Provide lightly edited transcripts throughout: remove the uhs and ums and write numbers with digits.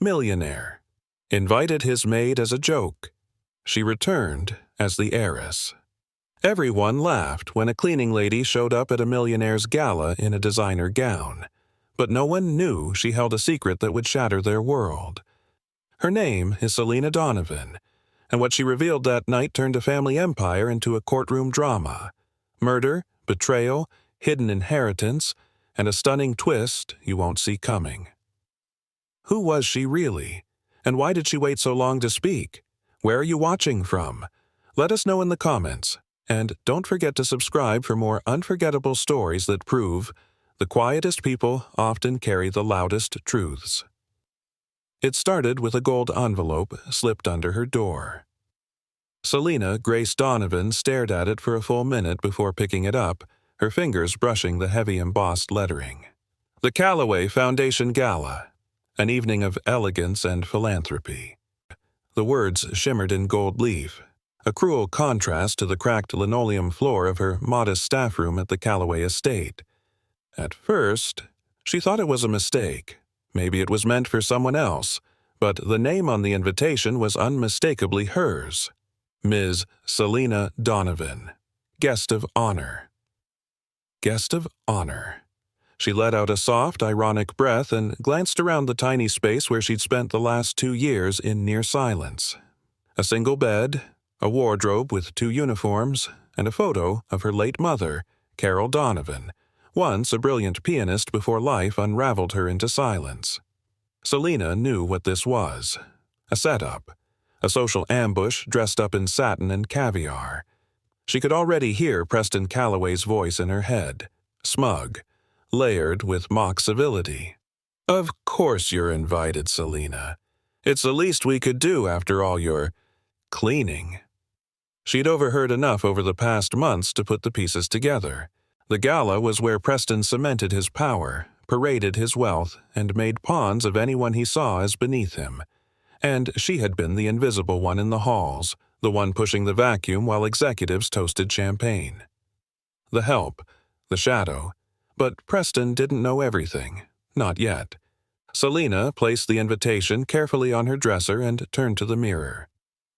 Millionaire, invited his maid as a joke. She returned as the heiress. Everyone laughed when a cleaning lady showed up at a millionaire's gala in a designer gown, but no one knew she held a secret that would shatter their world. Her name is Selena Donovan, and what she revealed that night turned a family empire into a courtroom drama. Murder, betrayal, hidden inheritance, and a stunning twist you won't see coming. Who was she really? And why did she wait so long to speak? Where are you watching from? Let us know in the comments. And don't forget to subscribe for more unforgettable stories that prove the quietest people often carry the loudest truths. It started with a gold envelope slipped under her door. Selena Grace Donovan stared at it for a full minute before picking it up, her fingers brushing the heavy embossed lettering. The Callaway Foundation Gala, an evening of elegance and philanthropy. The words shimmered in gold leaf, a cruel contrast to the cracked linoleum floor of her modest staff room at the Callaway estate. At first, she thought it was a mistake. Maybe it was meant for someone else, but the name on the invitation was unmistakably hers. Ms. Selena Donovan, Guest of Honor. Guest of Honor. She let out a soft, ironic breath and glanced around the tiny space where she'd spent the last 2 years in near silence. A single bed, a wardrobe with 2 uniforms, and a photo of her late mother, Carol Donovan, once a brilliant pianist before life unraveled her into silence. Selena knew what this was. A setup. A social ambush dressed up in satin and caviar. She could already hear Preston Calloway's voice in her head, smug, layered with mock civility. "Of course you're invited, Selena. It's the least we could do after all your cleaning." She'd overheard enough over the past months to put the pieces together. The gala was where Preston cemented his power, paraded his wealth, and made pawns of anyone he saw as beneath him. And she had been the invisible one in the halls, the one pushing the vacuum while executives toasted champagne. The help, the shadow. But Preston didn't know everything. Not yet. Selena placed the invitation carefully on her dresser and turned to the mirror.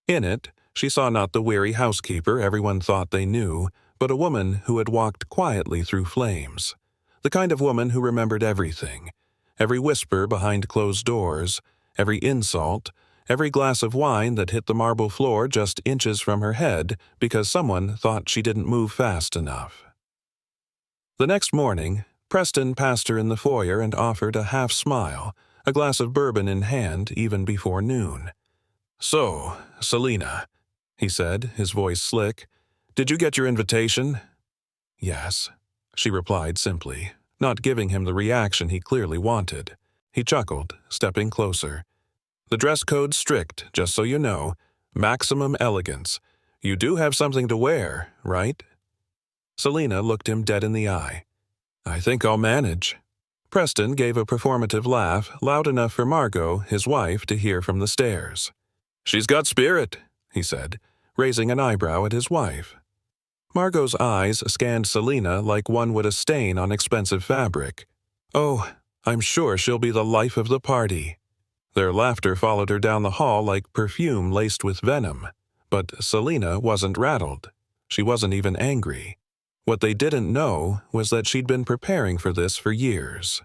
In it, she saw not the weary housekeeper everyone thought they knew, but a woman who had walked quietly through flames. The kind of woman who remembered everything. Every whisper behind closed doors, every insult, every glass of wine that hit the marble floor just inches from her head because someone thought she didn't move fast enough. The next morning, Preston passed her in the foyer and offered a half smile, a glass of bourbon in hand even before noon. "So, Selena," he said, his voice slick, "did you get your invitation?" "Yes," she replied simply, not giving him the reaction he clearly wanted. He chuckled, stepping closer. "The dress code's strict, just so you know. Maximum elegance. You do have something to wear, right?" Selena looked him dead in the eye. "I think I'll manage." Preston gave a performative laugh loud enough for Margot, his wife, to hear from the stairs. "She's got spirit," he said, raising an eyebrow at his wife. Margot's eyes scanned Selena like one would a stain on expensive fabric. "Oh, I'm sure she'll be the life of the party." Their laughter followed her down the hall like perfume laced with venom. But Selena wasn't rattled. She wasn't even angry. What they didn't know was that she'd been preparing for this for years.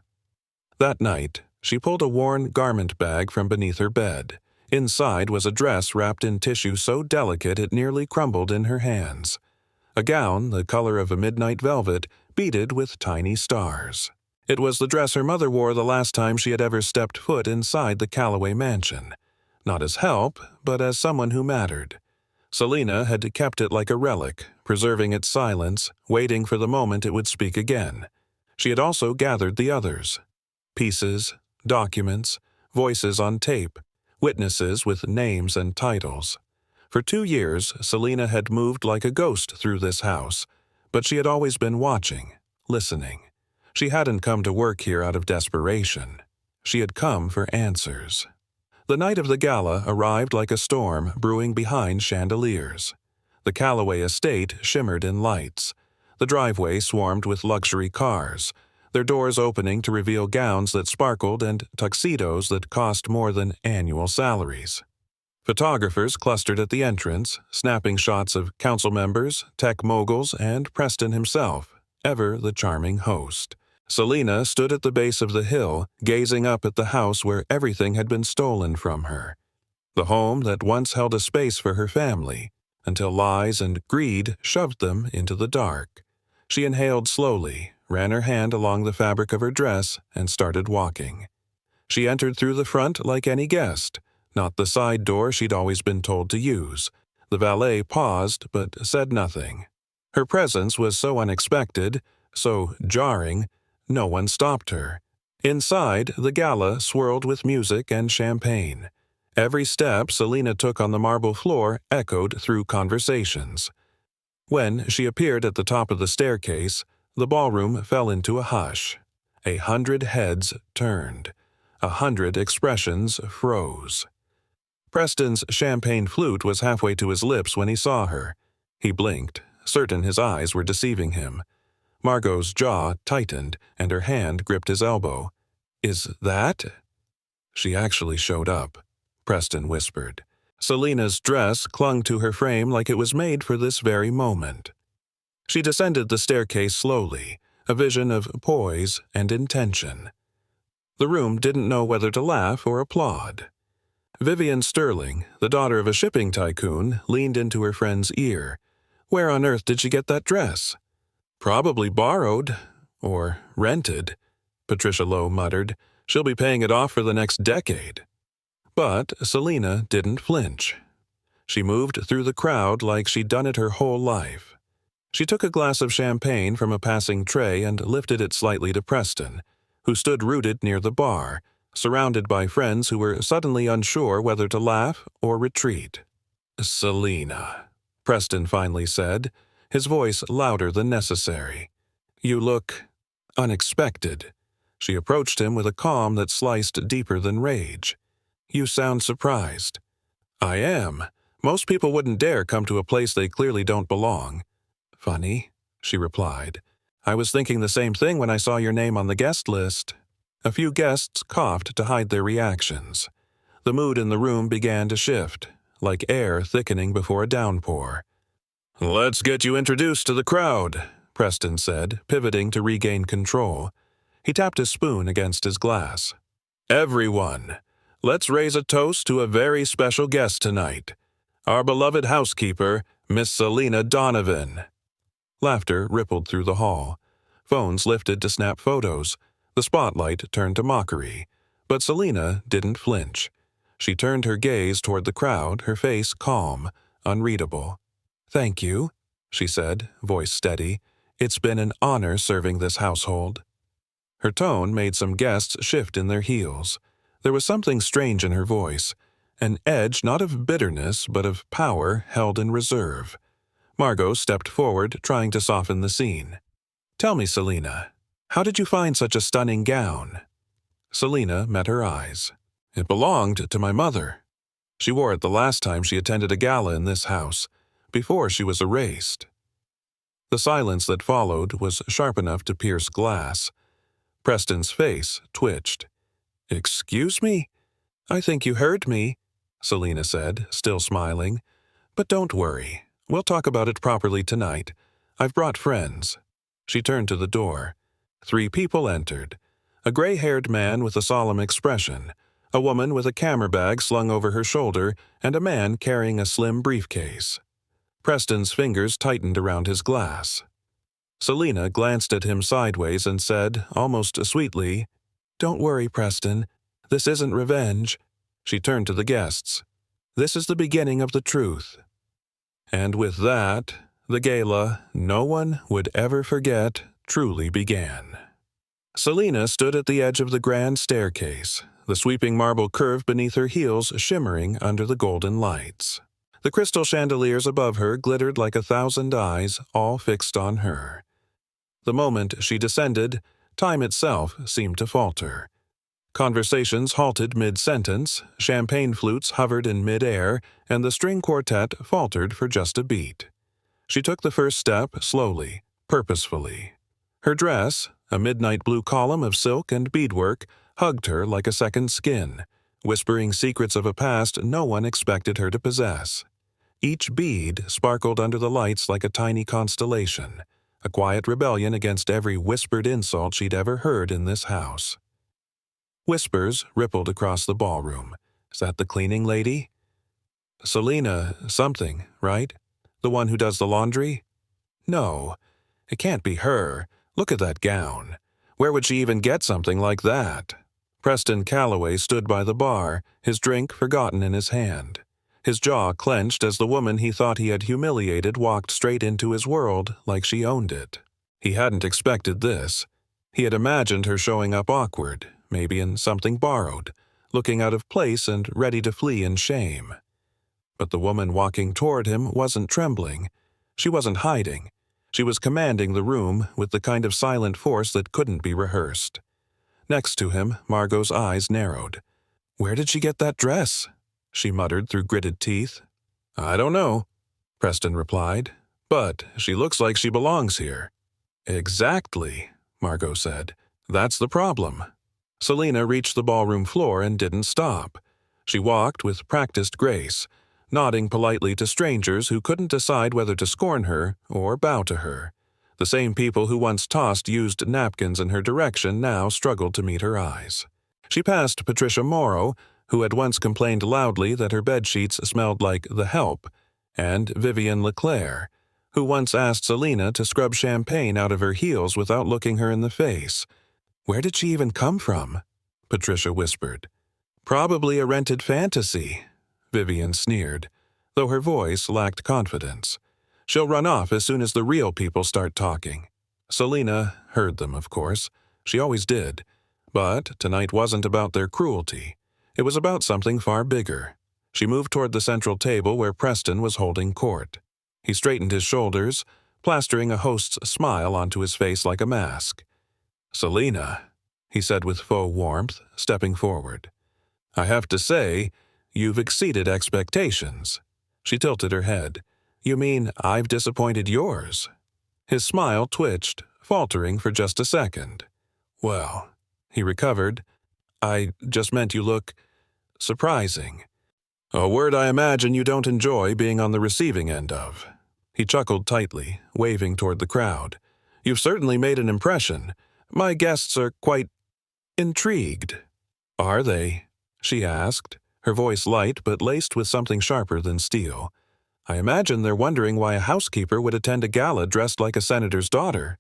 That night, she pulled a worn garment bag from beneath her bed. Inside was a dress wrapped in tissue so delicate it nearly crumbled in her hands. A gown the color of a midnight velvet, beaded with tiny stars. It was the dress her mother wore the last time she had ever stepped foot inside the Callaway mansion. Not as help, but as someone who mattered. Selena had kept it like a relic, preserving its silence, waiting for the moment it would speak again. She had also gathered the others. Pieces, documents, voices on tape, witnesses with names and titles. For 2 years, Selena had moved like a ghost through this house, but she had always been watching, listening. She hadn't come to work here out of desperation. She had come for answers. The night of the gala arrived like a storm brewing behind chandeliers. The Callaway estate shimmered in lights. The driveway swarmed with luxury cars. their doors opening to reveal gowns that sparkled and tuxedos that cost more than annual salaries. Photographers clustered at the entrance, snapping shots of council members, tech moguls, and Preston himself, ever the charming host. Selina stood at the base of the hill, gazing up at the house where everything had been stolen from her. The home that once held a space for her family, until lies and greed shoved them into the dark. She inhaled slowly, ran her hand along the fabric of her dress, and started walking. She entered through the front like any guest, not the side door she'd always been told to use. The valet paused but said nothing. Her presence was so unexpected, so jarring, no one stopped her. Inside, the gala swirled with music and champagne. Every step Selina took on the marble floor echoed through conversations. When she appeared at the top of the staircase, the ballroom fell into a hush. 100 heads turned. 100 expressions froze. Preston's champagne flute was halfway to his lips when he saw her. He blinked, certain his eyes were deceiving him. Margot's jaw tightened, and her hand gripped his elbow. "Is that?" "She actually showed up," Preston whispered. Selina's dress clung to her frame like it was made for this very moment. She descended the staircase slowly, a vision of poise and intention. The room didn't know whether to laugh or applaud. Vivian Sterling, the daughter of a shipping tycoon, leaned into her friend's ear. "Where on earth did she get that dress?" "Probably borrowed. Or rented," Patricia Lowe muttered. "She'll be paying it off for the next decade." But Selina didn't flinch. She moved through the crowd like she'd done it her whole life. She took a glass of champagne from a passing tray and lifted it slightly to Preston, who stood rooted near the bar, surrounded by friends who were suddenly unsure whether to laugh or retreat. "Selina," Preston finally said, his voice louder than necessary. "You look unexpected." She approached him with a calm that sliced deeper than rage. "You sound surprised." "I am. Most people wouldn't dare come to a place they clearly don't belong." "Funny," she replied. "I was thinking the same thing when I saw your name on the guest list." A few guests coughed to hide their reactions. The mood in the room began to shift, like air thickening before a downpour. "Let's get you introduced to the crowd," Preston said, pivoting to regain control. He tapped his spoon against his glass. "Everyone, let's raise a toast to a very special guest tonight. Our beloved housekeeper, Miss Selina Donovan." Laughter rippled through the hall. Phones lifted to snap photos. The spotlight turned to mockery. But Selina didn't flinch. She turned her gaze toward the crowd, her face calm, unreadable. "Thank you," she said, voice steady. "It's been an honor serving this household." Her tone made some guests shift in their heels. There was something strange in her voice, an edge not of bitterness but of power held in reserve. Margot stepped forward, trying to soften the scene. "Tell me, Selina, how did you find such a stunning gown?" Selina met her eyes. "It belonged to my mother. She wore it the last time she attended a gala in this house, before she was erased." The silence that followed was sharp enough to pierce glass. Preston's face twitched. "Excuse me?" "I think you heard me," Selina said, still smiling. "But don't worry. We'll talk about it properly tonight. I've brought friends." She turned to the door. 3 people entered. A gray-haired man with a solemn expression, a woman with a camera bag slung over her shoulder, and a man carrying a slim briefcase. Preston's fingers tightened around his glass. Selina glanced at him sideways and said, almost sweetly, "Don't worry, Preston. This isn't revenge." She turned to the guests. "This is the beginning of the truth." And with that, the gala no one would ever forget truly began. Selina stood at the edge of the grand staircase, the sweeping marble curve beneath her heels shimmering under the golden lights. The crystal chandeliers above her glittered like 1,000 eyes, all fixed on her. The moment she descended, time itself seemed to falter. Conversations halted mid-sentence, champagne flutes hovered in mid-air, and the string quartet faltered for just a beat. She took the first step slowly, purposefully. Her dress, A midnight blue column of silk and beadwork hugged her like a second skin, whispering secrets of a past no one expected her to possess. Each bead sparkled under the lights like a tiny constellation, a quiet rebellion against every whispered insult she'd ever heard in this house. Whispers rippled across the ballroom. Is that the cleaning lady? Selena something, right? The one who does the laundry? No, it can't be her. Look at that gown. Where would she even get something like that? Preston Calloway stood by the bar, his drink forgotten in his hand. His jaw clenched as the woman he thought he had humiliated walked straight into his world like she owned it. He hadn't expected this. He had imagined her showing up awkward, maybe in something borrowed, looking out of place and ready to flee in shame. But the woman walking toward him wasn't trembling. She wasn't hiding. She was commanding the room with the kind of silent force that couldn't be rehearsed. Next to him, Margot's eyes narrowed. "Where did she get that dress?" she muttered through gritted teeth. "I don't know," Preston replied, "but she looks like she belongs here." "Exactly," Margot said. "That's the problem." Selena reached the ballroom floor and didn't stop. She walked with practiced grace, nodding politely to strangers who couldn't decide whether to scorn her or bow to her. The same people who once tossed used napkins in her direction now struggled to meet her eyes. She passed Patricia Morrow, who had once complained loudly that her bedsheets smelled like The Help, and Vivian LeClaire, who once asked Selena to scrub champagne out of her heels without looking her in the face. "Where did she even come from?" Patricia whispered. "Probably a rented fantasy," Vivian sneered, though her voice lacked confidence. "She'll run off as soon as the real people start talking." Selena heard them, of course. She always did. But tonight wasn't about their cruelty. It was about something far bigger. She moved toward the central table where Preston was holding court. He straightened his shoulders, plastering a host's smile onto his face like a mask. "Selena," he said with faux warmth, stepping forward. "I have to say, you've exceeded expectations." She tilted her head. "You mean I've disappointed yours?" His smile twitched, faltering for just a second. "Well," he recovered, "I just meant you look surprising. A word I imagine you don't enjoy being on the receiving end of." He chuckled tightly, waving toward the crowd. "You've certainly made an impression. My guests are quite intrigued." "Are they?" she asked, her voice light but laced with something sharper than steel. "I imagine they're wondering why a housekeeper would attend a gala dressed like a senator's daughter."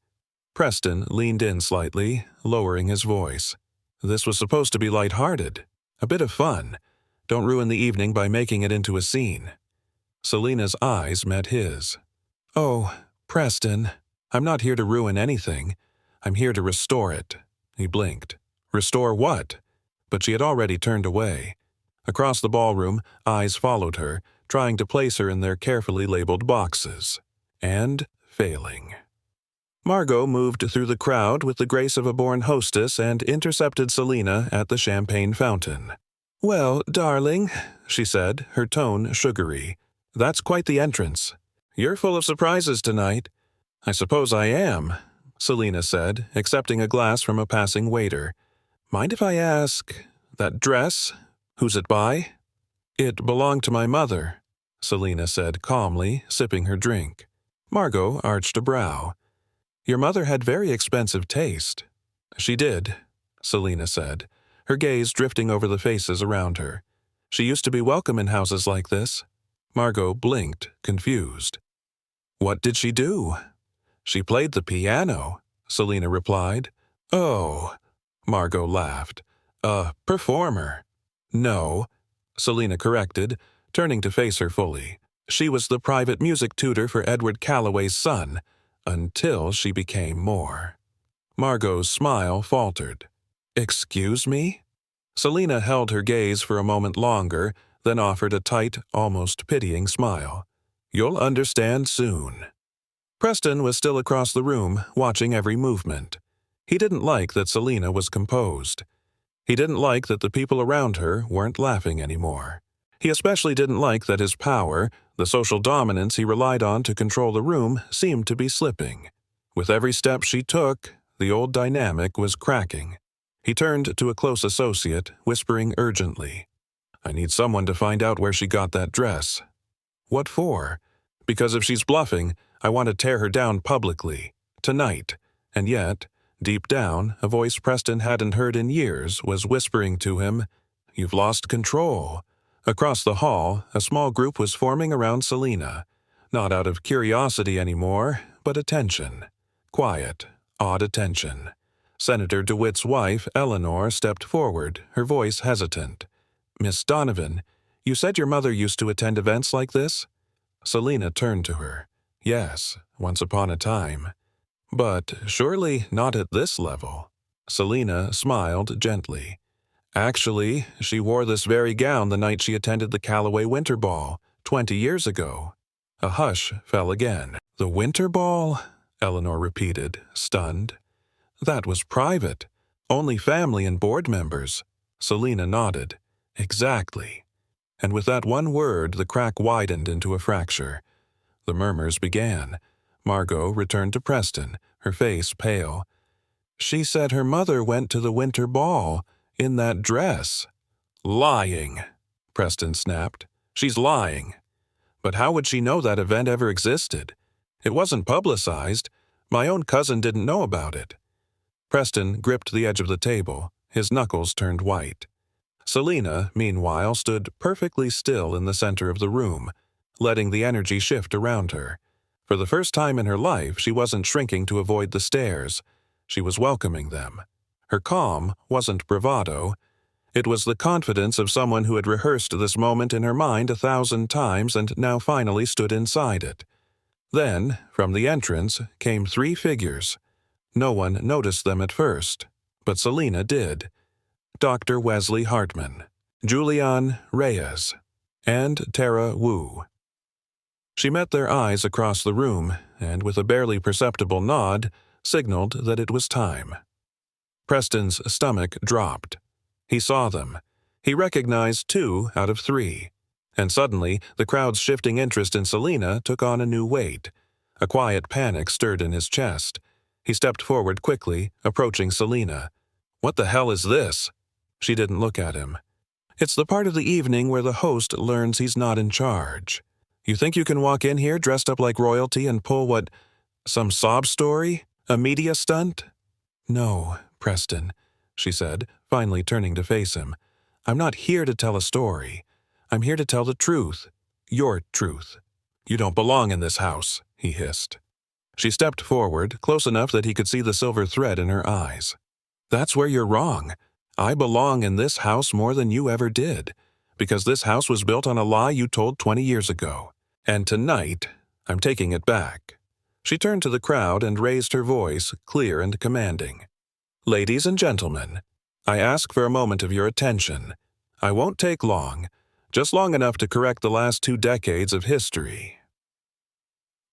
Preston leaned in slightly, lowering his voice. "This was supposed to be light-hearted. A bit of fun. Don't ruin the evening by making it into a scene." Selena's eyes met his. "Oh, Preston, I'm not here to ruin anything. I'm here to restore it." He blinked. "Restore what?" But she had already turned away. Across the ballroom, eyes followed her, trying to place her in their carefully labeled boxes. And failing. Margot moved through the crowd with the grace of a born hostess and intercepted Selena at the champagne fountain. "Well, darling," she said, her tone sugary, "that's quite the entrance. You're full of surprises tonight." "I suppose I am," Selena said, accepting a glass from a passing waiter. "Mind if I ask, that dress, who's it by?" "It belonged to my mother," Selena said calmly, sipping her drink. Margot arched a brow. "Your mother had very expensive taste." "She did," Selena said, her gaze drifting over the faces around her. "She used to be welcome in houses like this." Margot blinked, confused. "What did she do?" "She played the piano," Selena replied. "Oh," Margot laughed. "A performer." "No," Selena corrected, turning to face her fully. "She was the private music tutor for Edward Calloway's son, until she became more." Margot's smile faltered. "Excuse me?" Selena held her gaze for a moment longer, then offered a tight, almost pitying smile. "You'll understand soon." Preston was still across the room, watching every movement. He didn't like that Selena was composed. He didn't like that the people around her weren't laughing anymore. He especially didn't like that his power, the social dominance he relied on to control the room, seemed to be slipping. With every step she took, The old dynamic was cracking. He turned to a close associate, whispering urgently, "I need someone to find out where she got that dress." "What for?" "Because if she's bluffing, I want to tear her down publicly. Tonight." And yet, deep down, a voice Preston hadn't heard in years was whispering to him, "You've lost control." Across the hall, a small group was forming around Selina, not out of curiosity anymore, but attention. Quiet, odd attention. Senator DeWitt's wife, Eleanor, stepped forward, her voice hesitant. "Miss Donovan, you said your mother used to attend events like this?" Selina turned to her. "Yes, once upon a time. But surely not at this level." Selina smiled gently. "Actually, she wore this very gown the night she attended the Callaway Winter Ball, 20 years ago." A hush fell again. "The Winter Ball?" Eleanor repeated, stunned. "That was private. Only family and board members." Selina nodded. "Exactly." And with that one word, the crack widened into a fracture. The murmurs began. Margot returned to Preston, her face pale. "She said her mother went to the Winter Ball in that dress." "Lying," Preston snapped. "She's lying." "But how would she know that event ever existed? It wasn't publicized. My own cousin didn't know about it." Preston gripped the edge of the table, his knuckles turned white. Selina, meanwhile, stood perfectly still in the center of the room, letting the energy shift around her. For the first time in her life, she wasn't shrinking to avoid the stares. She was welcoming them. Her calm wasn't bravado. It was the confidence of someone who had rehearsed this moment in her mind 1,000 times and now finally stood inside it. Then, from the entrance, came 3 figures. No one noticed them at first, but Selina did. Dr. Wesley Hartman, Julian Reyes, and Tara Wu. She met their eyes across the room, and with a barely perceptible nod, signaled that it was time. Preston's stomach dropped. He saw them. He recognized 2 out of 3. And suddenly, the crowd's shifting interest in Selina took on a new weight. A quiet panic stirred in his chest. He stepped forward quickly, approaching Selina. "What the hell is this?" She didn't look at him. "It's the part of the evening where the host learns he's not in charge. You think you can walk in here dressed up like royalty and pull what? Some sob story? A media stunt?" "No, Preston," she said, finally turning to face him. "I'm not here to tell a story. I'm here to tell the truth. Your truth." "You don't belong in this house," he hissed. She stepped forward, close enough that he could see the silver thread in her eyes. "That's where you're wrong. I belong in this house more than you ever did, because this house was built on a lie you told 20 years ago. And tonight, I'm taking it back." She turned to the crowd and raised her voice, clear and commanding. "Ladies and gentlemen, I ask for a moment of your attention. I won't take long, just long enough to correct the last 2 decades of history."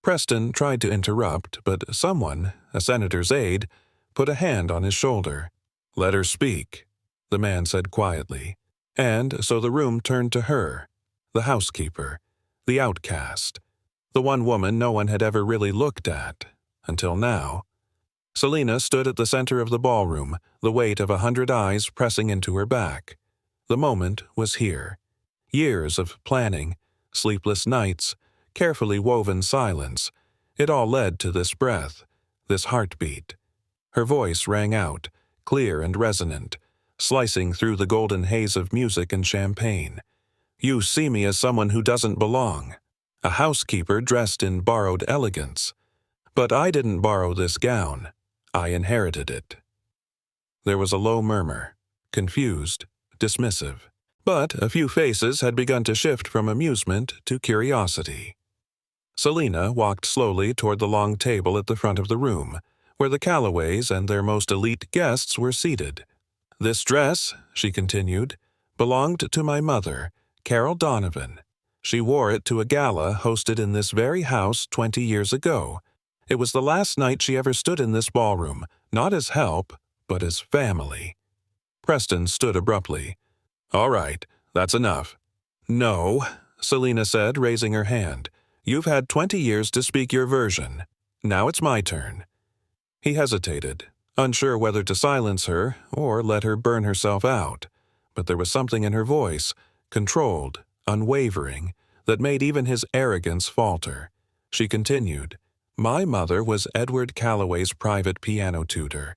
Preston tried to interrupt, but someone, a senator's aide, put a hand on his shoulder. "Let her speak," the man said quietly. And so the room turned to her, the housekeeper, the outcast, the one woman no one had ever really looked at, until now. Selina stood at the center of the ballroom, the weight of 100 eyes pressing into her back. The moment was here. Years of planning, sleepless nights, carefully woven silence. It all led to this breath, this heartbeat. Her voice rang out, clear and resonant, slicing through the golden haze of music and champagne. "You see me as someone who doesn't belong, a housekeeper dressed in borrowed elegance. But I didn't borrow this gown. I inherited it." There was a low murmur, confused, dismissive. But a few faces had begun to shift from amusement to curiosity. Selina walked slowly toward the long table at the front of the room, where the Callaways and their most elite guests were seated. "This dress," she continued, "belonged to my mother, Carol Donovan. She wore it to a gala hosted in this very house 20 years ago. It was the last night she ever stood in this ballroom, not as help, but as family." Preston stood abruptly. "All right, that's enough." "No," Selina said, raising her hand. "You've had 20 years to speak your version. Now it's my turn." He hesitated, unsure whether to silence her or let her burn herself out. But there was something in her voice, controlled, unwavering, that made even his arrogance falter. She continued, "My mother was Edward Calloway's private piano tutor,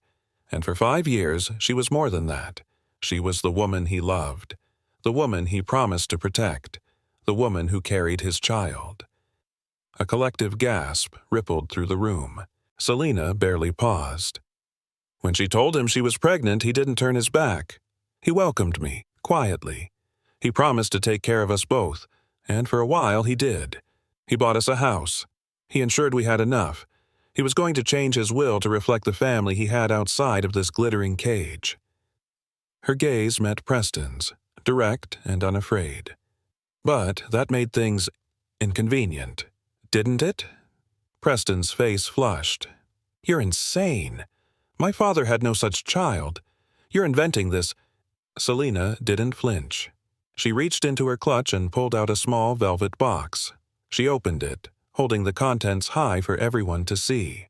and for 5 years she was more than that. She was the woman he loved, the woman he promised to protect, the woman who carried his child." A collective gasp rippled through the room. Selina barely paused. When she told him she was pregnant, he didn't turn his back. He welcomed me, quietly. He promised to take care of us both, and for a while he did. He bought us a house. He ensured we had enough. He was going to change his will to reflect the family he had outside of this glittering cage. Her gaze met Preston's, direct and unafraid. But that made things inconvenient, didn't it? Preston's face flushed. "You're insane. My father had no such child. You're inventing this." Selina didn't flinch. She reached into her clutch and pulled out a small velvet box. She opened it, holding the contents high for everyone to see.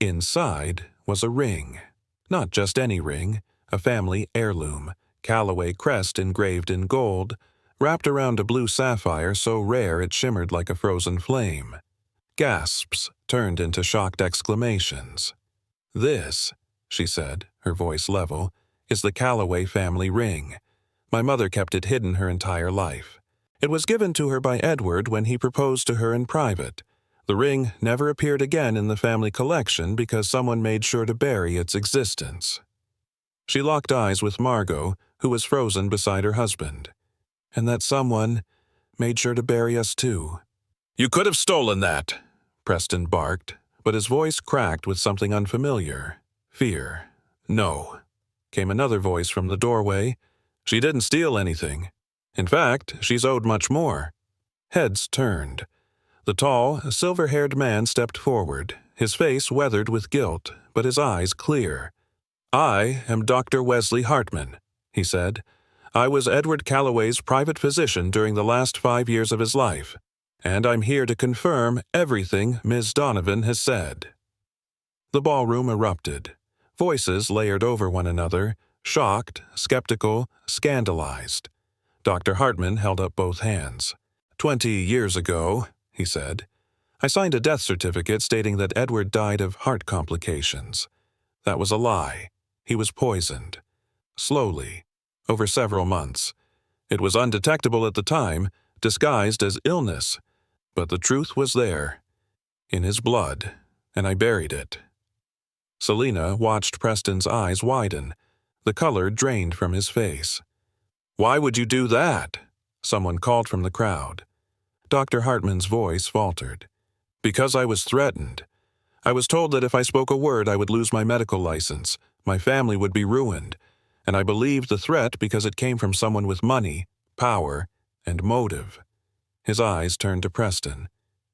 Inside was a ring. Not just any ring, a family heirloom, Calloway crest engraved in gold, wrapped around a blue sapphire so rare it shimmered like a frozen flame. Gasps turned into shocked exclamations. "This," she said, her voice level, "is the Calloway family ring. My mother kept it hidden her entire life. It was given to her by Edward when he proposed to her in private. The ring never appeared again in the family collection because someone made sure to bury its existence." She locked eyes with Margot, who was frozen beside her husband. "And that someone made sure to bury us too." "You could have stolen that," Preston barked, but his voice cracked with something unfamiliar. Fear. "No," came another voice from the doorway. "She didn't steal anything. In fact, she's owed much more." Heads turned. The tall, silver-haired man stepped forward, his face weathered with guilt, but his eyes clear. "I am Dr. Wesley Hartman," he said. "I was Edward Calloway's private physician during the last 5 years of his life, and I'm here to confirm everything Ms. Donovan has said." The ballroom erupted. Voices layered over one another, shocked, skeptical, scandalized. Dr. Hartman held up both hands. 20 years ago," he said, "I signed a death certificate stating that Edward died of heart complications. That was a lie. He was poisoned. Slowly, over several months. It was undetectable at the time, disguised as illness, but the truth was there, in his blood, and I buried it." Selina watched Preston's eyes widen. The color drained from his face. "Why would you do that?" someone called from the crowd. Dr. Hartman's voice faltered. "Because I was threatened. I was told that if I spoke a word I would lose my medical license, my family would be ruined, and I believed the threat because it came from someone with money, power, and motive." His eyes turned to Preston.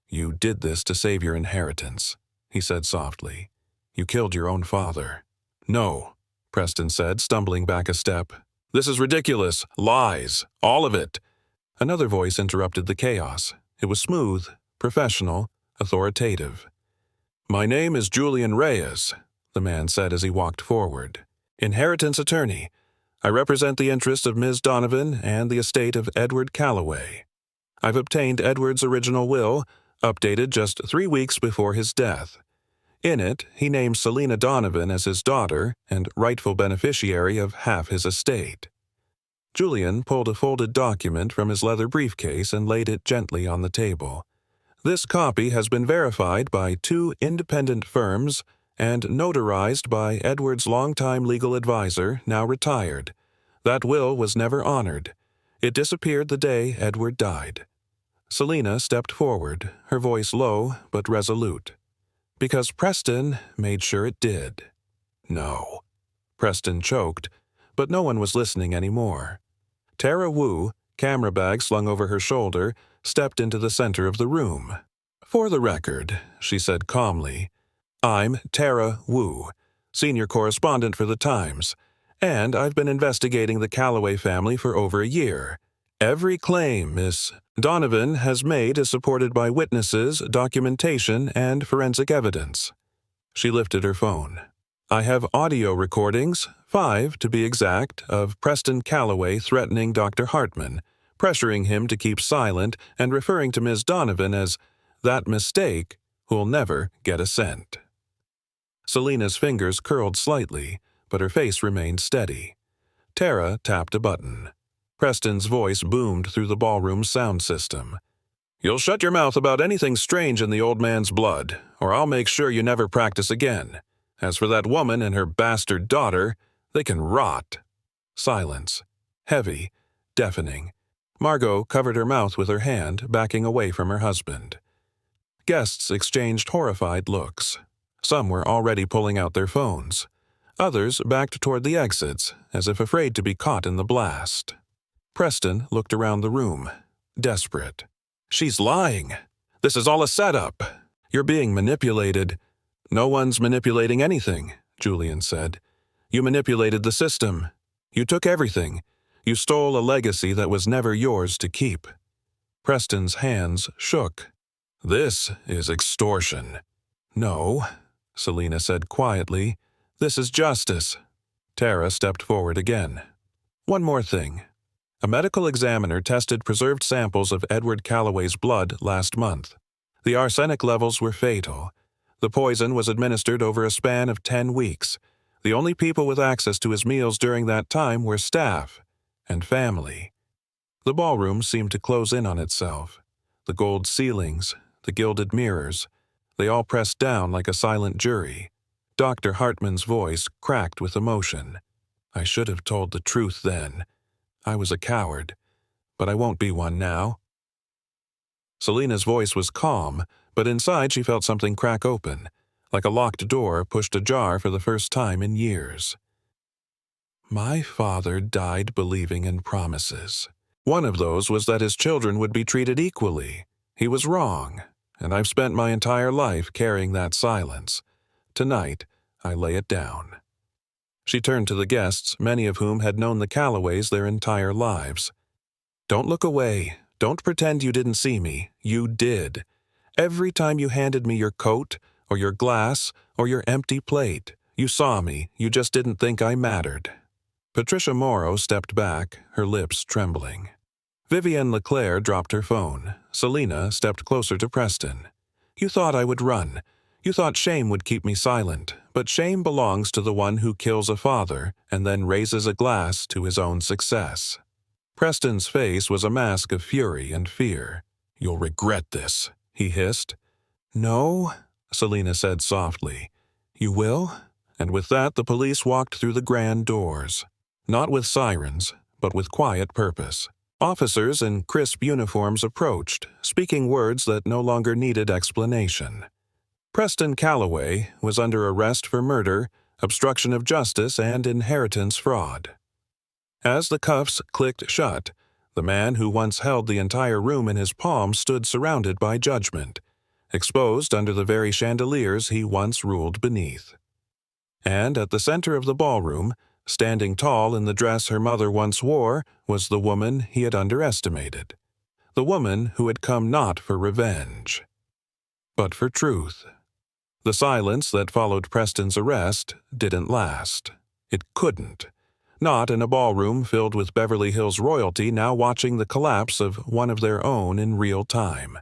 "You did this to save your inheritance," he said softly. "You killed your own father." "No," Preston said, stumbling back a step. "This is ridiculous. Lies. All of it." Another voice interrupted the chaos. It was smooth, professional, authoritative. "My name is Julian Reyes," the man said as he walked forward. "Inheritance attorney. I represent the interests of Ms. Donovan and the estate of Edward Calloway. I've obtained Edward's original will, updated just 3 weeks before his death. In it, he names Selina Donovan as his daughter and rightful beneficiary of half his estate." Julian pulled a folded document from his leather briefcase and laid it gently on the table. "This copy has been verified by 2 independent firms and notarized by Edward's longtime legal advisor, now retired. That will was never honored. It disappeared the day Edward died." Selina stepped forward, her voice low but resolute. "Because Preston made sure it did." "No." Preston choked, but no one was listening anymore. Tara Wu, camera bag slung over her shoulder, stepped into the center of the room. "For the record," she said calmly, "I'm Tara Wu, senior correspondent for the Times, and I've been investigating the Calloway family for over a year. Every claim Miss Donovan has made is supported by witnesses, documentation, and forensic evidence." She lifted her phone. I have audio recordings, 5 to be exact, of Preston Calloway threatening Dr. Hartman, pressuring him to keep silent and referring to Ms. Donovan as that mistake who'll never get a cent. Selena's fingers curled slightly, but her face remained steady. Tara tapped a button. Preston's voice boomed through the ballroom's sound system. "You'll shut your mouth about anything strange in the old man's blood, or I'll make sure you never practice again. As for that woman and her bastard daughter, they can rot." Silence. Heavy, deafening. Margot covered her mouth with her hand, backing away from her husband. Guests exchanged horrified looks. Some were already pulling out their phones. Others backed toward the exits, as if afraid to be caught in the blast. Preston looked around the room, desperate. "She's lying. This is all a setup. You're being manipulated." "No one's manipulating anything," Julian said. "You manipulated the system. You took everything. You stole a legacy that was never yours to keep." Preston's hands shook. "This is extortion." "No," Selena said quietly. "This is justice." Tara stepped forward again. "One more thing. A medical examiner tested preserved samples of Edward Calloway's blood last month. The arsenic levels were fatal. The poison was administered over a span of 10 weeks. The only people with access to his meals during that time were staff and family." The ballroom seemed to close in on itself. The gold ceilings, the gilded mirrors, they all pressed down like a silent jury. Dr. Hartman's voice cracked with emotion. "I should have told the truth then. I was a coward, but I won't be one now." Selena's voice was calm, but inside she felt something crack open, like a locked door pushed ajar for the first time in years. "My father died believing in promises. One of those was that his children would be treated equally. He was wrong, and I've spent my entire life carrying that silence. Tonight, I lay it down." She turned to the guests, many of whom had known the Calloways their entire lives. "Don't look away. Don't pretend you didn't see me. You did. Every time you handed me your coat, or your glass, or your empty plate, you saw me. You just didn't think I mattered." Patricia Morrow stepped back, her lips trembling. Vivienne LeClaire dropped her phone. Selena stepped closer to Preston. "You thought I would run. You thought shame would keep me silent, but shame belongs to the one who kills a father and then raises a glass to his own success." Preston's face was a mask of fury and fear. "You'll regret this," he hissed. "No," Selena said softly. "You will?" And with that the police walked through the grand doors. Not with sirens, but with quiet purpose. Officers in crisp uniforms approached, speaking words that no longer needed explanation. Preston Calloway was under arrest for murder, obstruction of justice, and inheritance fraud. As the cuffs clicked shut, the man who once held the entire room in his palm stood surrounded by judgment, exposed under the very chandeliers he once ruled beneath. And at the center of the ballroom, standing tall in the dress her mother once wore, was the woman he had underestimated. The woman who had come not for revenge, but for truth. The silence that followed Preston's arrest didn't last. It couldn't. Not in a ballroom filled with Beverly Hills royalty now watching the collapse of one of their own in real time.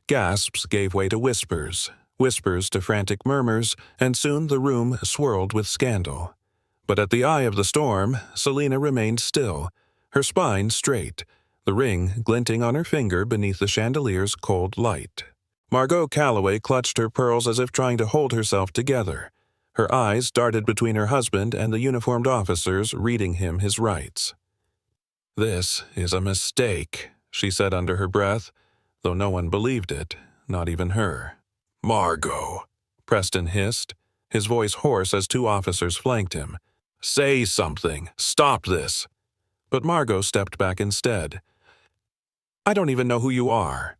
Gasps gave way to whispers, whispers to frantic murmurs, and soon the room swirled with scandal. But at the eye of the storm, Selena remained still, her spine straight, the ring glinting on her finger beneath the chandelier's cold light. Margot Calloway clutched her pearls as if trying to hold herself together. Her eyes darted between her husband and the uniformed officers reading him his rights. "This is a mistake," she said under her breath, though no one believed it, not even her. "Margot," Preston hissed, his voice hoarse as 2 officers flanked him. "Say something. Stop this." But Margot stepped back instead. "I don't even know who you are."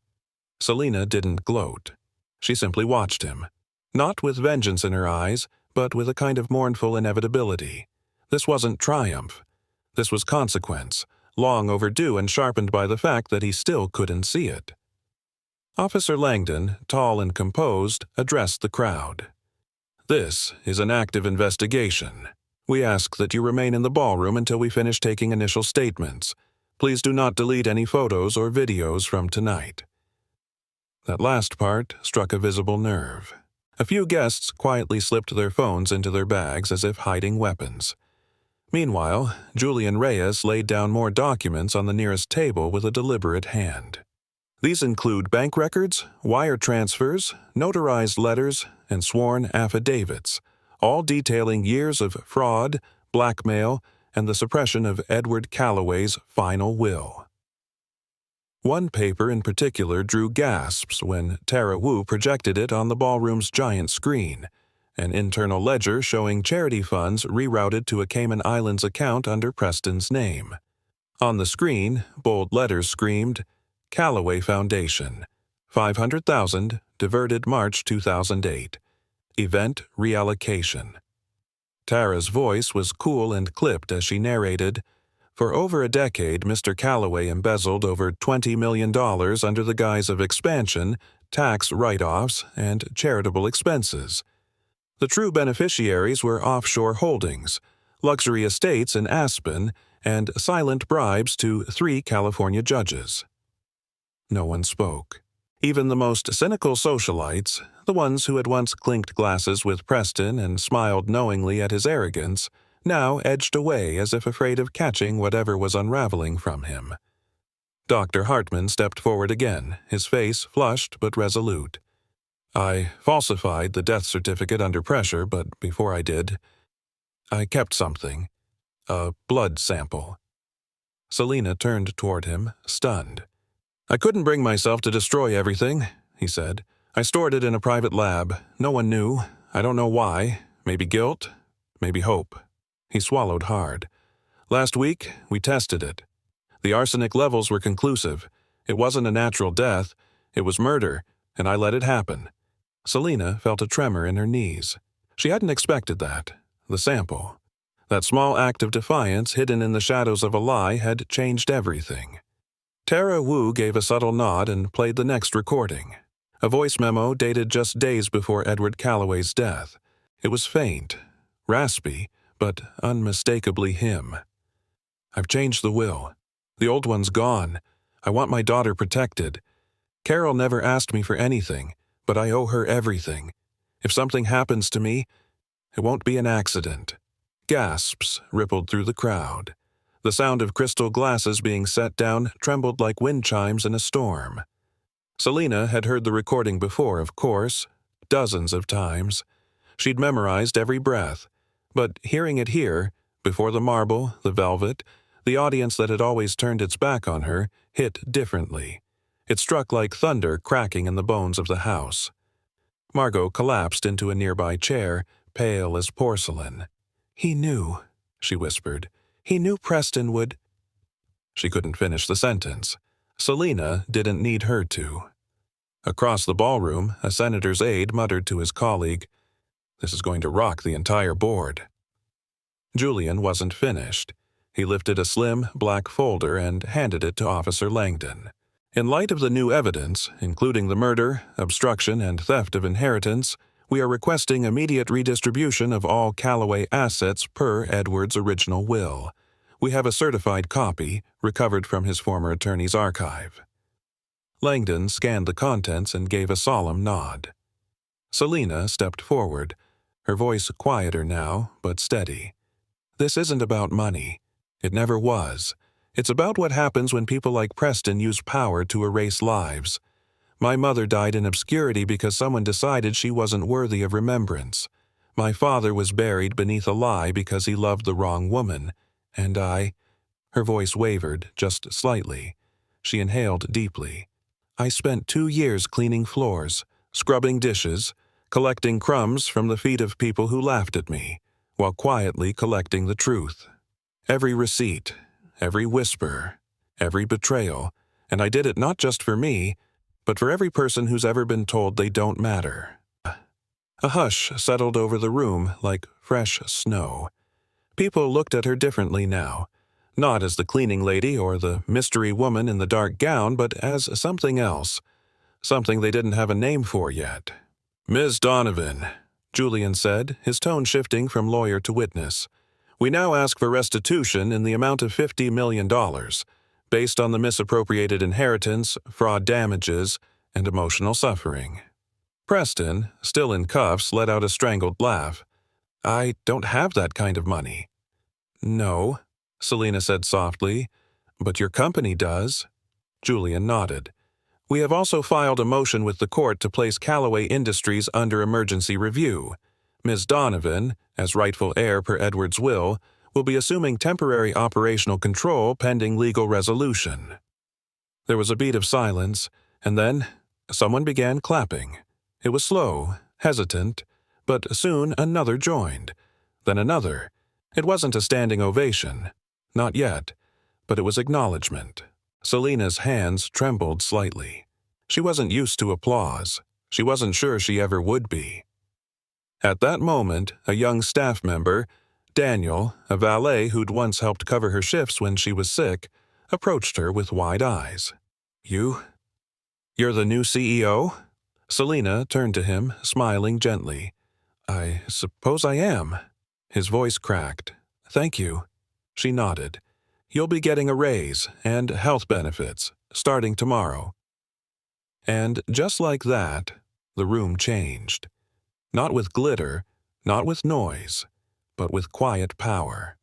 Selena didn't gloat. She simply watched him, not with vengeance in her eyes, but with a kind of mournful inevitability. This wasn't triumph. This was consequence, long overdue and sharpened by the fact that he still couldn't see it. Officer Langdon, tall and composed, addressed the crowd. This is an active investigation. We ask that you remain in the ballroom until we finish taking initial statements. Please do not delete any photos or videos from tonight." That last part struck a visible nerve. A few guests quietly slipped their phones into their bags as if hiding weapons. Meanwhile, Julian Reyes laid down more documents on the nearest table with a deliberate hand. These include bank records, wire transfers, notarized letters, and sworn affidavits, all detailing years of fraud, blackmail, and the suppression of Edward Calloway's final will. One paper in particular drew gasps when Tara Wu projected it on the ballroom's giant screen, an internal ledger showing charity funds rerouted to a Cayman Islands account under Preston's name. On the screen, bold letters screamed, "Calloway Foundation, $500,000, diverted March 2008. Event reallocation." Tara's voice was cool and clipped as she narrated, "For over a decade, Mr. Calloway embezzled over $20 million under the guise of expansion, tax write-offs, and charitable expenses. The true beneficiaries were offshore holdings, luxury estates in Aspen, and silent bribes to 3 California judges." No one spoke. Even the most cynical socialites, the ones who had once clinked glasses with Preston and smiled knowingly at his arrogance, now edged away as if afraid of catching whatever was unraveling from him. Dr. Hartman stepped forward again, his face flushed but resolute. "I falsified the death certificate under pressure, but before I did, I kept something. A blood sample." Selina turned toward him, stunned. "I couldn't bring myself to destroy everything," he said. "I stored it in a private lab. No one knew. I don't know why. Maybe guilt, maybe hope." He swallowed hard. "Last week, we tested it. The arsenic levels were conclusive. It wasn't a natural death. It was murder, and I let it happen." Selina felt a tremor in her knees. She hadn't expected that. The sample. That small act of defiance hidden in the shadows of a lie had changed everything. Tara Wu gave a subtle nod and played the next recording. A voice memo dated just days before Edward Calloway's death. It was faint, raspy, but unmistakably him. "I've changed the will. The old one's gone. I want my daughter protected. Carol never asked me for anything, but I owe her everything. If something happens to me, it won't be an accident." Gasps rippled through the crowd. The sound of crystal glasses being set down trembled like wind chimes in a storm. Selina had heard the recording before, of course, dozens of times. She'd memorized every breath, but hearing it here, before the marble, the velvet, the audience that had always turned its back on her, hit differently. It struck like thunder cracking in the bones of the house. Margot collapsed into a nearby chair, pale as porcelain. "He knew," she whispered. "He knew Preston would—" She couldn't finish the sentence. Selina didn't need her to. Across the ballroom, a senator's aide muttered to his colleague, "This is going to rock the entire board." Julian wasn't finished. He lifted a slim, black folder and handed it to Officer Langdon. "In light of the new evidence, including the murder, obstruction, and theft of inheritance, we are requesting immediate redistribution of all Calloway assets per Edward's original will. We have a certified copy, recovered from his former attorney's archive." Langdon scanned the contents and gave a solemn nod. Selina stepped forward, her voice quieter now, but steady. "This isn't about money. It never was. It's about what happens when people like Preston use power to erase lives. My mother died in obscurity because someone decided she wasn't worthy of remembrance. My father was buried beneath a lie because he loved the wrong woman. And I—" Her voice wavered, just slightly. She inhaled deeply. "I spent 2 years cleaning floors, scrubbing dishes, collecting crumbs from the feet of people who laughed at me, while quietly collecting the truth. Every receipt, every whisper, every betrayal, and I did it not just for me, but for every person who's ever been told they don't matter." A hush settled over the room like fresh snow. People looked at her differently now, not as the cleaning lady or the mystery woman in the dark gown, but as something else, something they didn't have a name for yet. "Ms. Donovan," Julian said, his tone shifting from lawyer to witness. "We now ask for restitution in the amount of $50 million, based on the misappropriated inheritance, fraud damages, and emotional suffering." Preston, still in cuffs, let out a strangled laugh. "I don't have that kind of money." "No," Selina said softly, "but your company does." Julian nodded. "We have also filed a motion with the court to place Callaway Industries under emergency review. Ms. Donovan, as rightful heir per Edward's will, will be assuming temporary operational control pending legal resolution." There was a beat of silence, and then someone began clapping. It was slow, hesitant, but soon another joined. Then another. It wasn't a standing ovation. Not yet, but it was acknowledgement. Selina's hands trembled slightly. She wasn't used to applause. She wasn't sure she ever would be. At that moment, a young staff member, Daniel, a valet who'd once helped cover her shifts when she was sick, approached her with wide eyes. You're the new CEO?" Selina turned to him, smiling gently. "I suppose I am." His voice cracked. "Thank you." She nodded. "You'll be getting a raise and health benefits, starting tomorrow." And just like that, the room changed. Not with glitter, not with noise, but with quiet power.